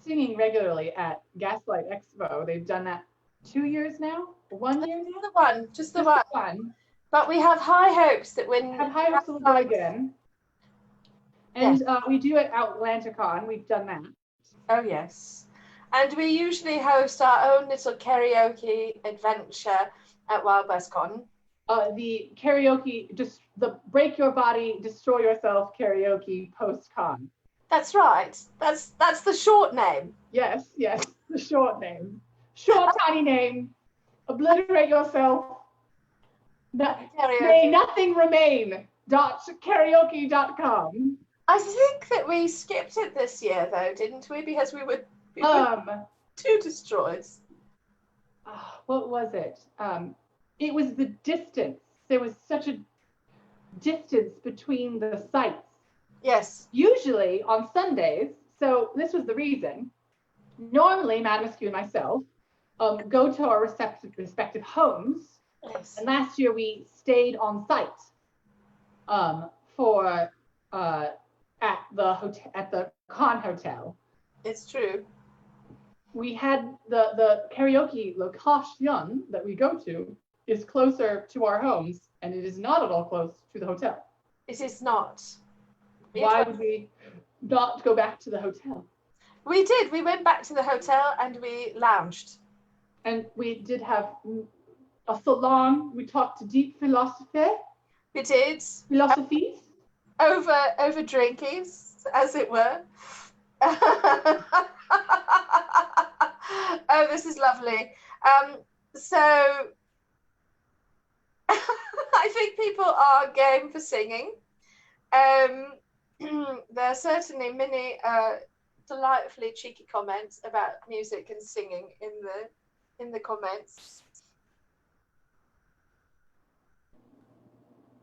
A: singing regularly at Gaslight Expo. They've done that 2 years now? 1 year?
B: The one, just the one. But we have high hopes that when
A: have high hopes we'll go again. And yes. We do it at Atlanticon. We've done that.
B: Oh yes. And we usually host our own little karaoke adventure at Wild West Con.
A: The karaoke, just the Break Your Body, Destroy Yourself karaoke post-con.
B: That's right. That's the short name.
A: Yes, the short name. Short, tiny name. Obliterate yourself. May nothing remain. Karaoke.com.
B: I think that we skipped it this year, though, didn't we? Because we were too destroyed.
A: What was it? It was the distance. There was such a distance between the sites.
B: Yes.
A: Usually on Sundays, so this was the reason. Normally, Madam Askew and myself go to our respective homes.
B: Yes.
A: And last year we stayed on site for at the Con Hotel.
B: It's true.
A: We had the karaoke location that we go to is closer to our homes, and it is not at all close to the hotel.
B: It is not.
A: Why would we not go back to the hotel?
B: We did. We went back to the hotel and we lounged.
A: And we did have a salon. We talked to deep philosophy.
B: We did.
A: Philosophies.
B: Over drinkies, as it were. Oh, this is lovely. So I think people are game for singing. There are certainly many delightfully cheeky comments about music and singing in the comments.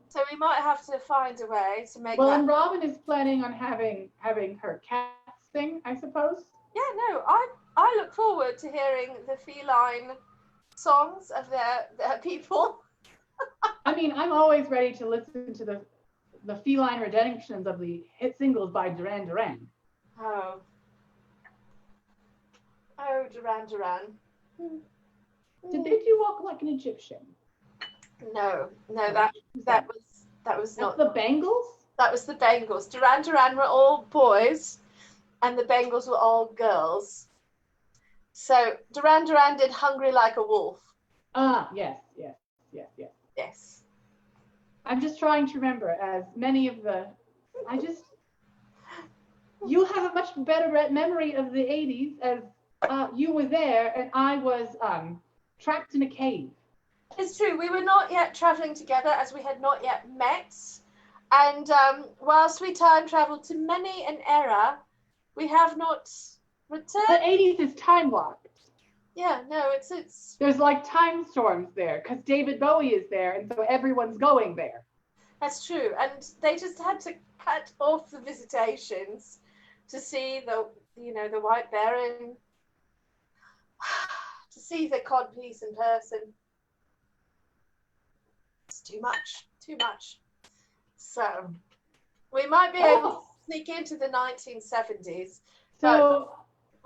B: So we might have to find a way to make.
A: Well, and Robin is planning on having her cats sing, I suppose.
B: Yeah, no, I look forward to hearing the feline songs of their people.
A: I mean, I'm always ready to listen to the feline redemptions of the hit singles by Duran Duran.
B: Oh, Duran Duran.
A: Did they do Walk Like an Egyptian?
B: No, that was not
A: the Bangles.
B: That was the Bangles. Duran Duran were all boys, and the Bangles were all girls. So Duran Duran did "Hungry Like a Wolf."
A: Yes.
B: Yes.
A: I'm just trying to remember as many of the. You have a much better memory of the 80s as you were there and I was trapped in a cave.
B: It's true. We were not yet traveling together as we had not yet met. And whilst we time traveled to many an era, we have not returned.
A: The 80s is time locked.
B: Yeah, no, it's.
A: There's like time storms there because David Bowie is there, and so everyone's going there.
B: That's true, and they just had to cut off the visitations to see the White Baron, to see the codpiece in person. It's too much. So we might be able to sneak into the 1970s.
A: So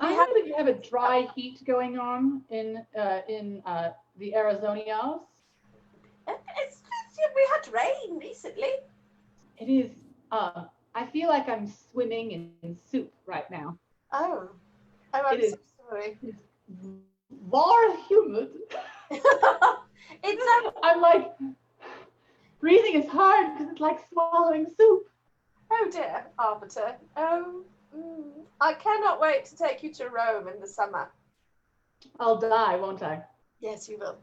A: I know that you have a dry heat going on in the Arizonias.
B: We had rain recently.
A: It is. I feel like I'm swimming in soup right now.
B: Oh, I'm so sorry.
A: It's very humid. I'm like breathing is hard because it's like swallowing soup.
B: Oh dear, Arbiter. I cannot wait to take you to Rome in the summer.
A: I'll die, won't I?
B: Yes, you will.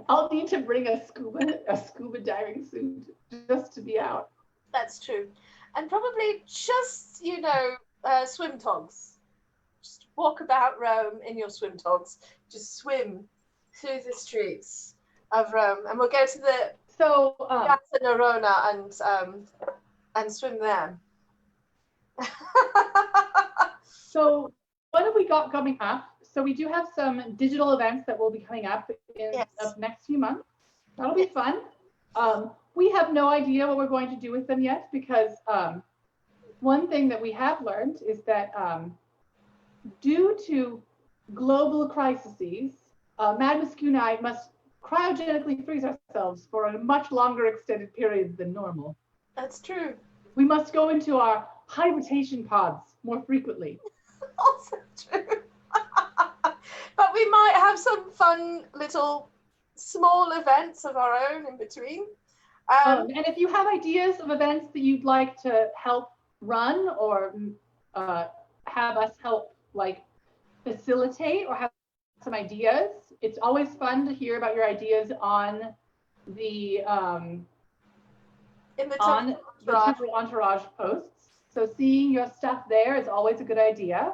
A: I'll need to bring a scuba diving suit just to be out.
B: That's true. And probably just, swim togs. Just walk about Rome in your swim togs. Just swim through the streets of Rome. And we'll go to the Piazza Nerona and swim there.
A: So what have we got coming up? So we do have some digital events that will be coming up in the next few months. That'll be fun. We have no idea what we're going to do with them yet because one thing that we have learned is that due to global crises, Madam Askew and I must cryogenically freeze ourselves for a much longer extended period than normal.
B: That's true.
A: We must go into our hibernation pods more frequently.
B: Also true. But we might have some fun little small events of our own in between.
A: And if you have ideas of events that you'd like to help run or have us help like facilitate or have some ideas, it's always fun to hear about your ideas on the Temporal Entourage posts. So seeing your stuff there is always a good idea.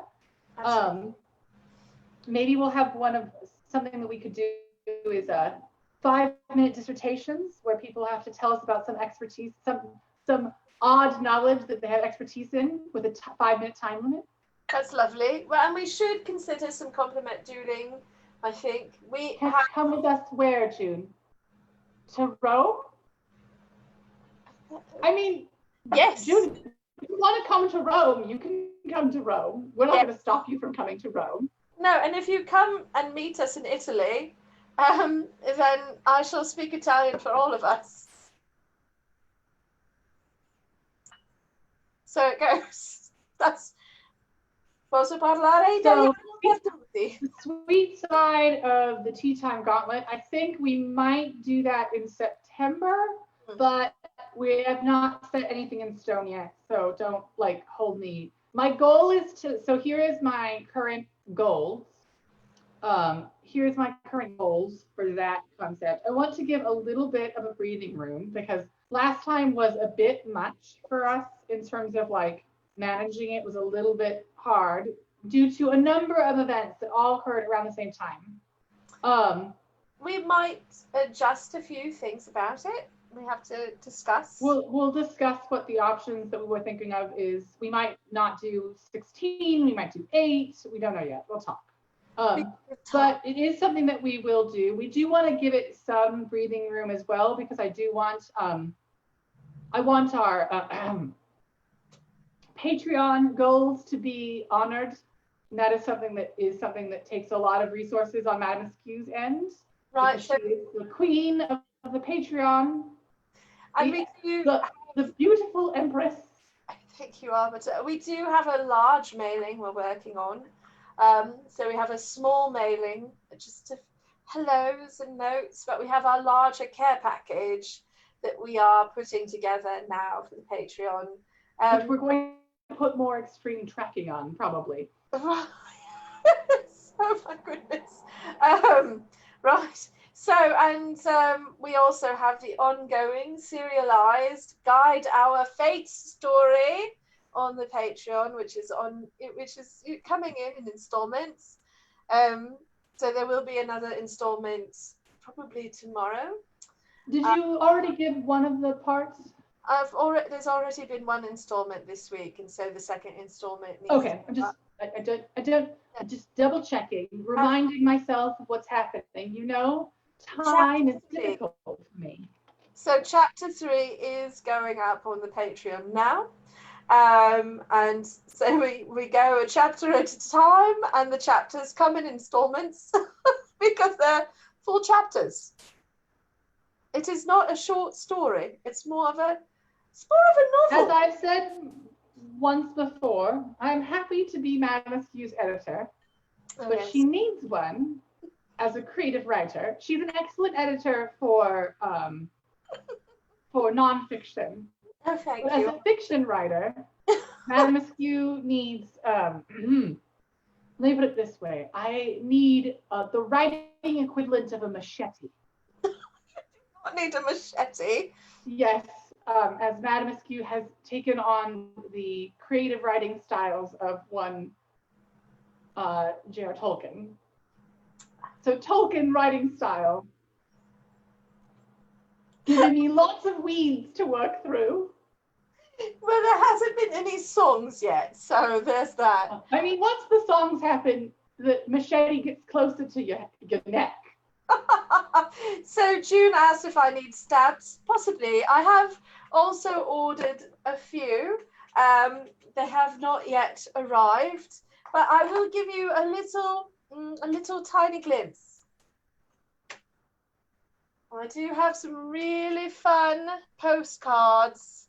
A: Maybe we'll have something that we could do is 5-minute dissertations where people have to tell us about some expertise, some odd knowledge that they have expertise in with a 5-minute time limit.
B: That's lovely. Well, and we should consider some compliment dueling. I think we
A: come with us where, June? To Rome? I mean,
B: yes.
A: June, if you want to come to Rome, you can come to Rome. We're not going to stop you from coming to Rome.
B: No, and if you come and meet us in Italy, then I shall speak Italian for all of us. So it goes. That's posso parlare italiano.
A: The sweet side of the Tea Time Gauntlet, I think we might do that in September, but we have not set anything in stone yet, so don't hold me. My goal is so here is my current goals. Here's my current goals for that concept. I want to give a little bit of a breathing room because last time was a bit much for us in terms of managing it was a little bit hard due to a number of events that all occurred around the same time.
B: We might adjust a few things about it. We have to discuss.
A: We'll discuss what the options that we were thinking of is. We might not do 16, we might do 8. We don't know yet. We'll talk. But it is something that we will do. We do want to give it some breathing room as well because I do want I want our Patreon goals to be honored. And that is something that takes a lot of resources on Madam Askew's end.
B: Right.
A: She is the queen of the Patreon.
B: And
A: the beautiful Empress.
B: I think you are, but we do have a large mailing we're working on. So we have a small mailing, just hellos and notes, but we have our larger care package that we are putting together now for the Patreon.
A: Which we're going to put more extreme tracking on, probably.
B: Oh my goodness. Right. So, and we also have the ongoing serialized Guide Our Fate story on the Patreon, which is coming in installments. So there will be another installment probably tomorrow.
A: Did you already give one of the parts?
B: There's already been one installment this week, and so the second installment needs
A: okay. I'm just double checking, reminding myself of what's happening. Time is difficult for me.
B: So chapter 3 is going up on the Patreon now. And so we go a chapter at a time, and the chapters come in installments because they're full chapters. It is not a short story. It's more of a novel.
A: As I've said once before, I'm happy to be Madam Askew's editor, but she needs one as a creative writer. She's an excellent editor for nonfiction.
B: Oh, thank
A: you.
B: As
A: a fiction writer, Madam Askew needs, let me put it this way, I need the writing equivalent of a machete.
B: You do not need a machete.
A: Yes, as Madam Askew has taken on the creative writing styles of one J.R. Tolkien. So Tolkien writing style, giving me lots of weeds to work through.
B: Well, there hasn't been any songs yet, so there's that.
A: I mean, once the songs happen, the machete gets closer to your neck.
B: So June asked if I need stabs. Possibly. I have also ordered a few. They have not yet arrived, but I will give you a little a little tiny glimpse. I do have some really fun postcards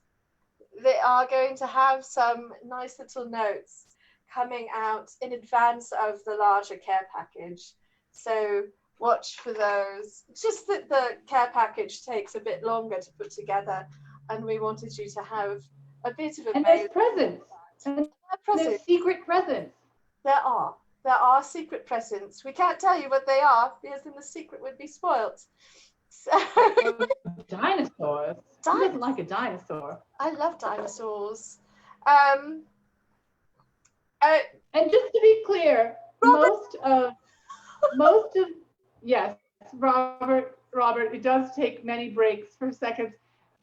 B: that are going to have some nice little notes coming out in advance of the larger care package. So watch for those. Just that the care package takes a bit longer to put together, and we wanted you to have a bit of a
A: and there's presents. And there's secret presents.
B: There are secret presents. We can't tell you what they are because then the secret would be spoilt. So
A: dinosaurs. Who doesn't like a dinosaur?
B: I love dinosaurs.
A: And just to be clear, most of yes, Robert, it does take many breaks for seconds.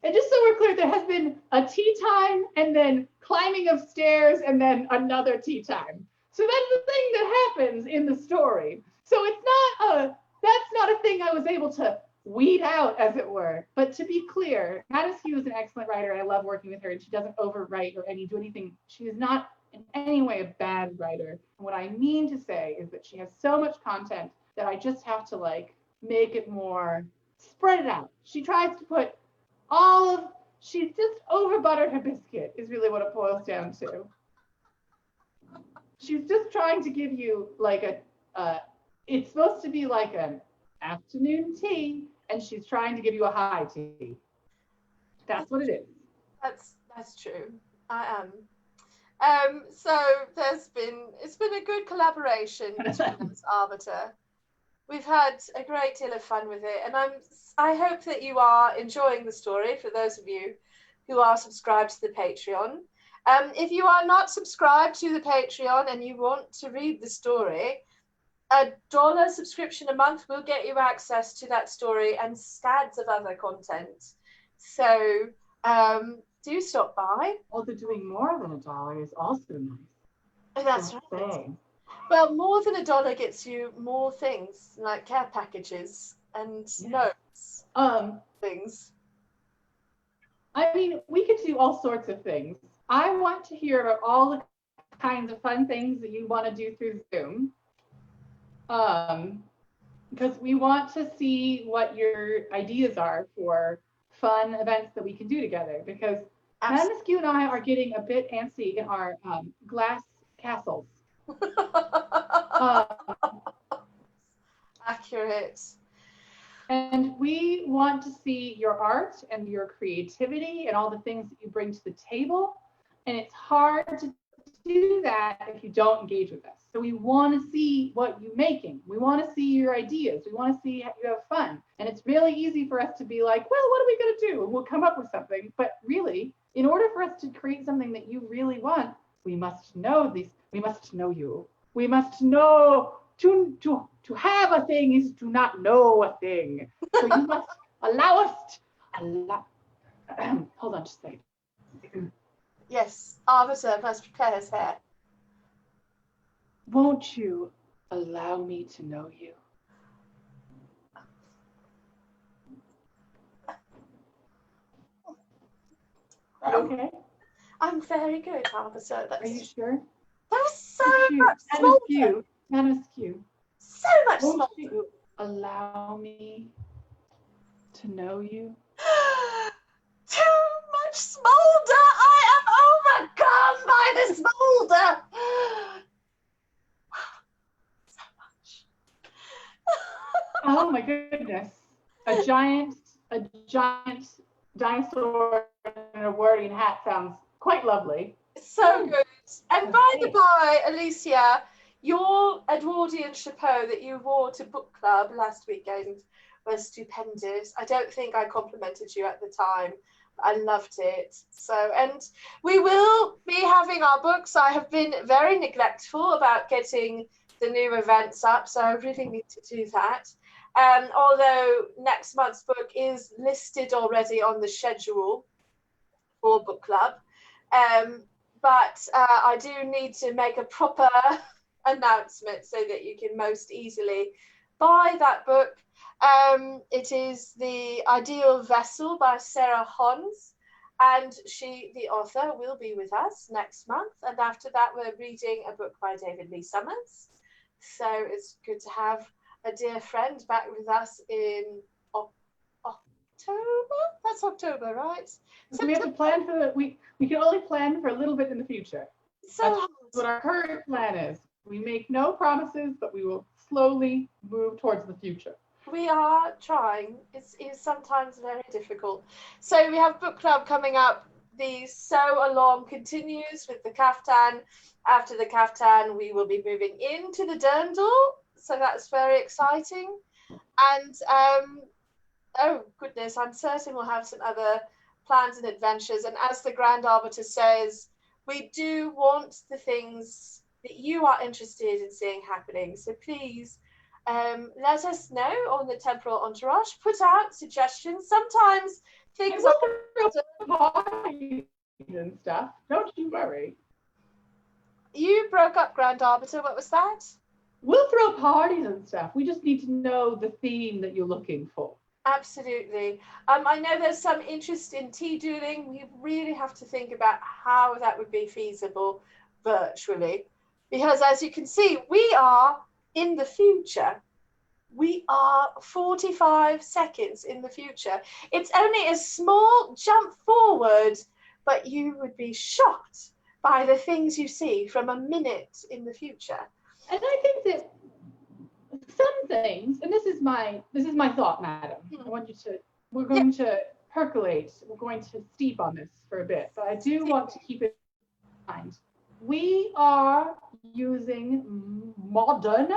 A: And just so we're clear, there has been a tea time and then climbing of stairs and then another tea time. So that's the thing that happens in the story. So that's not a thing I was able to weed out, as it were. But to be clear, Askew is an excellent writer, and I love working with her, and she doesn't overwrite or do anything. She is not in any way a bad writer. And what I mean to say is that she has so much content that I just have to make it more, spread it out. She tries to put she's just over buttered her biscuit is really what it boils down to. She's just trying to give you it's supposed to be like an afternoon tea, and she's trying to give you a high tea. That's what it is.
B: That's true. I am. So it's been a good collaboration between us, Arbiter. We've had a great deal of fun with it, and I hope that you are enjoying the story, for those of you who are subscribed to the Patreon. If you are not subscribed to the Patreon and you want to read the story, $1 subscription a month will get you access to that story and scads of other content. So do stop by.
A: Also, doing more than $1 is also nice.
B: That's right. Well, more than $1 gets you more things, like care packages and notes. Things.
A: I mean, we could do all sorts of things. I want to hear about all the kinds of fun things that you want to do through Zoom. Because we want to see what your ideas are for fun events that we can do together. Because Askew and I are getting a bit antsy in our glass castles.
B: Accurate.
A: And we want to see your art and your creativity and all the things that you bring to the table. And it's hard to do that if you don't engage with us. So we want to see what you're making. We want to see your ideas. We want to see how you have fun. And it's really easy for us to be like, well, what are we going to do? And we'll come up with something. But really, in order for us to create something that you really want, we must know these. We must know you. We must know to have a thing is to not know a thing. So you must allow us hold on just a second.
B: Yes, Arbiter must prepare his hair.
A: Won't you allow me to know you? Okay.
B: I'm very good, Arbiter.
A: Are you sure?
B: That was so much smaller.
A: Askew.
B: So much smaller.
A: Won't you allow me to know you?
B: Too much smolder! I am overcome by the smolder! So much.
A: Oh my goodness. A giant dinosaur in a whirling hat sounds quite lovely.
B: So good. And by the by, Alicia, your Edwardian chapeau that you wore to book club last weekend was stupendous. I don't think I complimented you at the time. I loved it. So, and we will be having our books. I have been very neglectful about getting the new events up, so I really need to do that. Although next month's book is listed already on the schedule for book club. But I do need to make a proper announcement so that you can most easily buy that book. It is The Ideal Vessel by Sarah Hons, and she, the author, will be with us next month. And after that, we're reading a book by David Lee Summers, So it's good to have a dear friend back with us in October. That's October, right?
A: So we have to plan for we can only plan for a little bit in the future.
B: So
A: that's what our current plan is. We make no promises, but we will slowly move towards the future.
B: We are trying. It's sometimes very difficult. So we have book club coming up. The Sew Along continues with the kaftan. After the kaftan, we will be moving into the dirndl. So that's very exciting. And oh goodness, I'm certain we'll have some other plans and adventures. And as the Grand Arbiter says, we do want the things that you are interested in seeing happening. So please let us know on the Temporal Entourage. Put out suggestions. Sometimes things are
A: parties and stuff. Don't you worry.
B: You broke up, Grand Arbiter. What was that?
A: We'll throw parties and stuff. We just need to know the theme that you're looking for.
B: Absolutely. I know there's some interest in tea dueling. We really have to think about how that would be feasible virtually. Because as you can see, we are in the future. We are 45 seconds in the future. It's only a small jump forward, but you would be shocked by the things you see from a minute in the future.
A: And I think that some things, and this is my thought, madam. I want you to, we're going to percolate, we're going to steep on this for a bit, but I do want to keep it in mind. We are using modern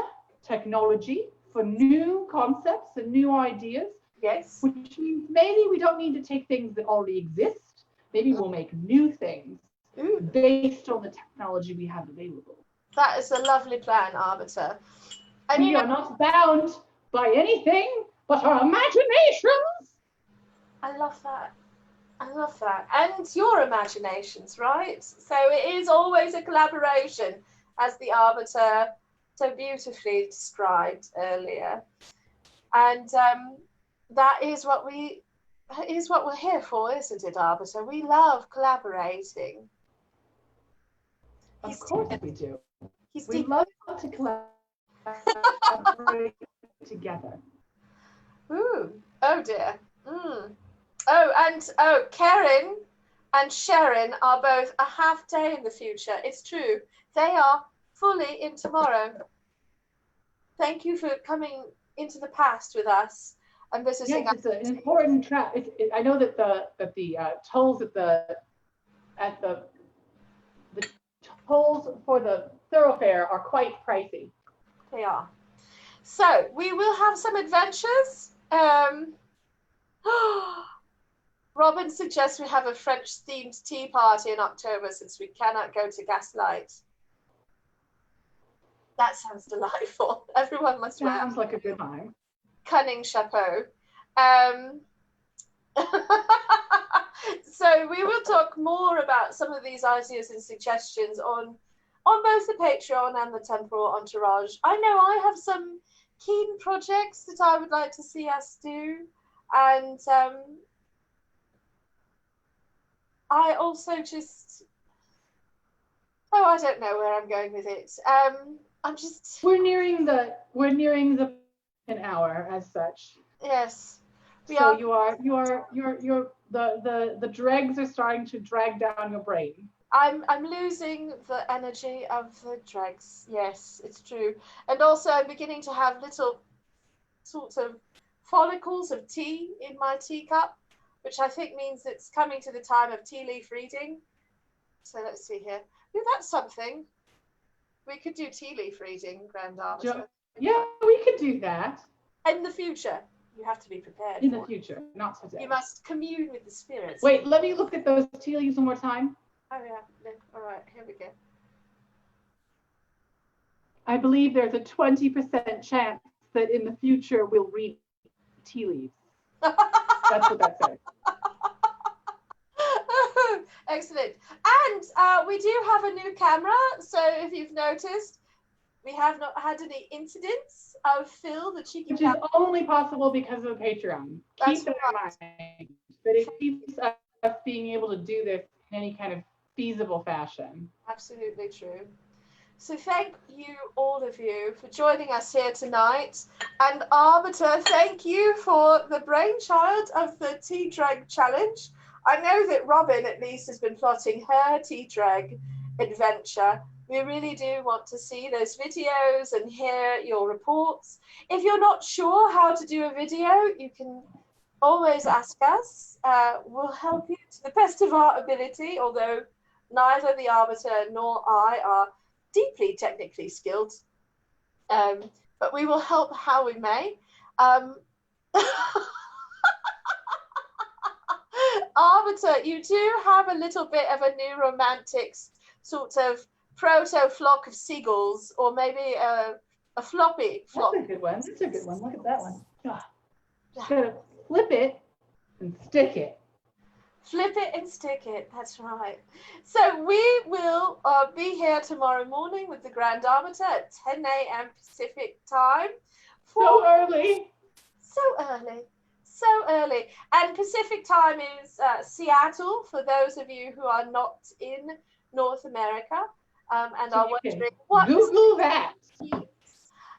A: technology for new concepts and new ideas.
B: Yes.
A: Which means maybe we don't need to take things that already exist. Maybe we'll make new things based on the technology we have available.
B: That is a lovely plan, Arbiter.
A: And we are not bound by anything but our imaginations.
B: I love that. I love that. And your imaginations, right? So it is always a collaboration, as the Arbiter so beautifully described earlier. And that is what we're here for, isn't it, Arbiter? We love collaborating.
A: Of course we do. We love to collaborate together.
B: Ooh, oh dear. Oh, Karen and Sharon are both a half day in the future. It's true. They are fully in tomorrow. Thank you for coming into the past with us and visiting us.
A: It's an important trap. I know that the tolls at the tolls for the thoroughfare are quite pricey.
B: They are. So we will have some adventures. Robin suggests we have a French-themed tea party in October since we cannot go to Gaslight. That sounds delightful. Everyone must wear.
A: Sounds like a good time.
B: Cunning chapeau. So we will talk more about some of these ideas and suggestions on both the Patreon and the Temporal Entourage. I know I have some keen projects that I would like to see us do, and I also just I don't know where I'm going with it.
A: We're nearing the an hour as such.
B: Yes.
A: So the dregs are starting to drag down your brain.
B: I'm losing the energy of the dregs. Yes, it's true. And also I'm beginning to have little sorts of follicles of tea in my teacup, which I think means it's coming to the time of tea leaf reading. So let's see here. Oh, that's something. We could do tea leaf reading, Grand Arbiter.
A: Yeah, we could do that.
B: In the future. You have to be prepared.
A: In the future, not today.
B: You must commune with the spirits.
A: Wait, let me look at those tea leaves one more time.
B: Oh yeah, no. All right, here we go.
A: I believe there's a 20% chance that in the future we'll read tea leaves. That's what that says.
B: Excellent. And we do have a new camera, so if you've noticed, we have not had any incidents of Phil, the cheeky
A: Which is only possible because of the Patreon. Keep that in mind. But it keeps us being able to do this in any kind of feasible fashion.
B: Absolutely true. So thank you, all of you, for joining us here tonight. And Arbiter, thank you for the brainchild of the Tea Dreg challenge. I know that Robin, at least, has been plotting her Tea Dreg adventure. We really do want to see those videos and hear your reports. If you're not sure how to do a video, you can always ask us. We'll help you to the best of our ability, although neither the Arbiter nor I are deeply technically skilled. But we will help how we may. Arbiter, you do have a little bit of a new romantic sort of proto-flock of seagulls, or maybe a floppy flock.
A: That's a good one. That's a good one. Look at that one. Just gotta flip it and stick it.
B: Flip it and stick it. That's right. So we will be here tomorrow morning with the Grand Arbiter at 10 a.m. Pacific time.
A: So early.
B: So early. So early. And Pacific time is Seattle, for those of you who are not in North America and
A: So
B: are wondering what.
A: Google that.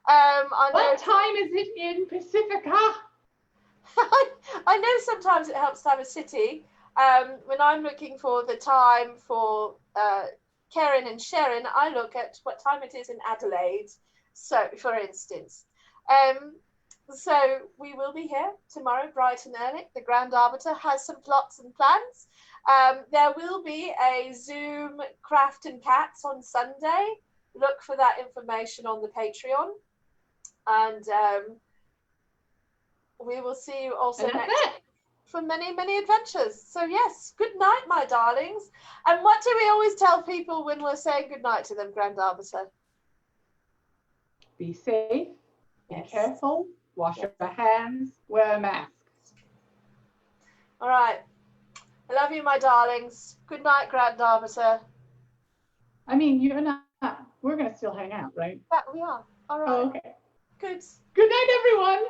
B: What
A: time is it in Pacifica?
B: I know sometimes it helps to have a city. When I'm looking for the time for Karen and Sharon, I look at what time it is in Adelaide. So, for instance. So we will be here tomorrow, bright and early. The Grand Arbiter has some plots and plans. There will be a Zoom Craft and Cats on Sunday. Look for that information on the Patreon. And we will see you also next week for many, many adventures. So yes, good night, my darlings. And what do we always tell people when we're saying good night to them, Grand Arbiter?
A: Be safe, be careful, wash your hands, wear a mask.
B: All right. I love you, my darlings. Good night, Grand Arbiter.
A: I mean, you're not. We're going to still hang out, right?
B: Yeah, we are. All right.
A: Oh, okay.
B: Good.
A: Good night, everyone.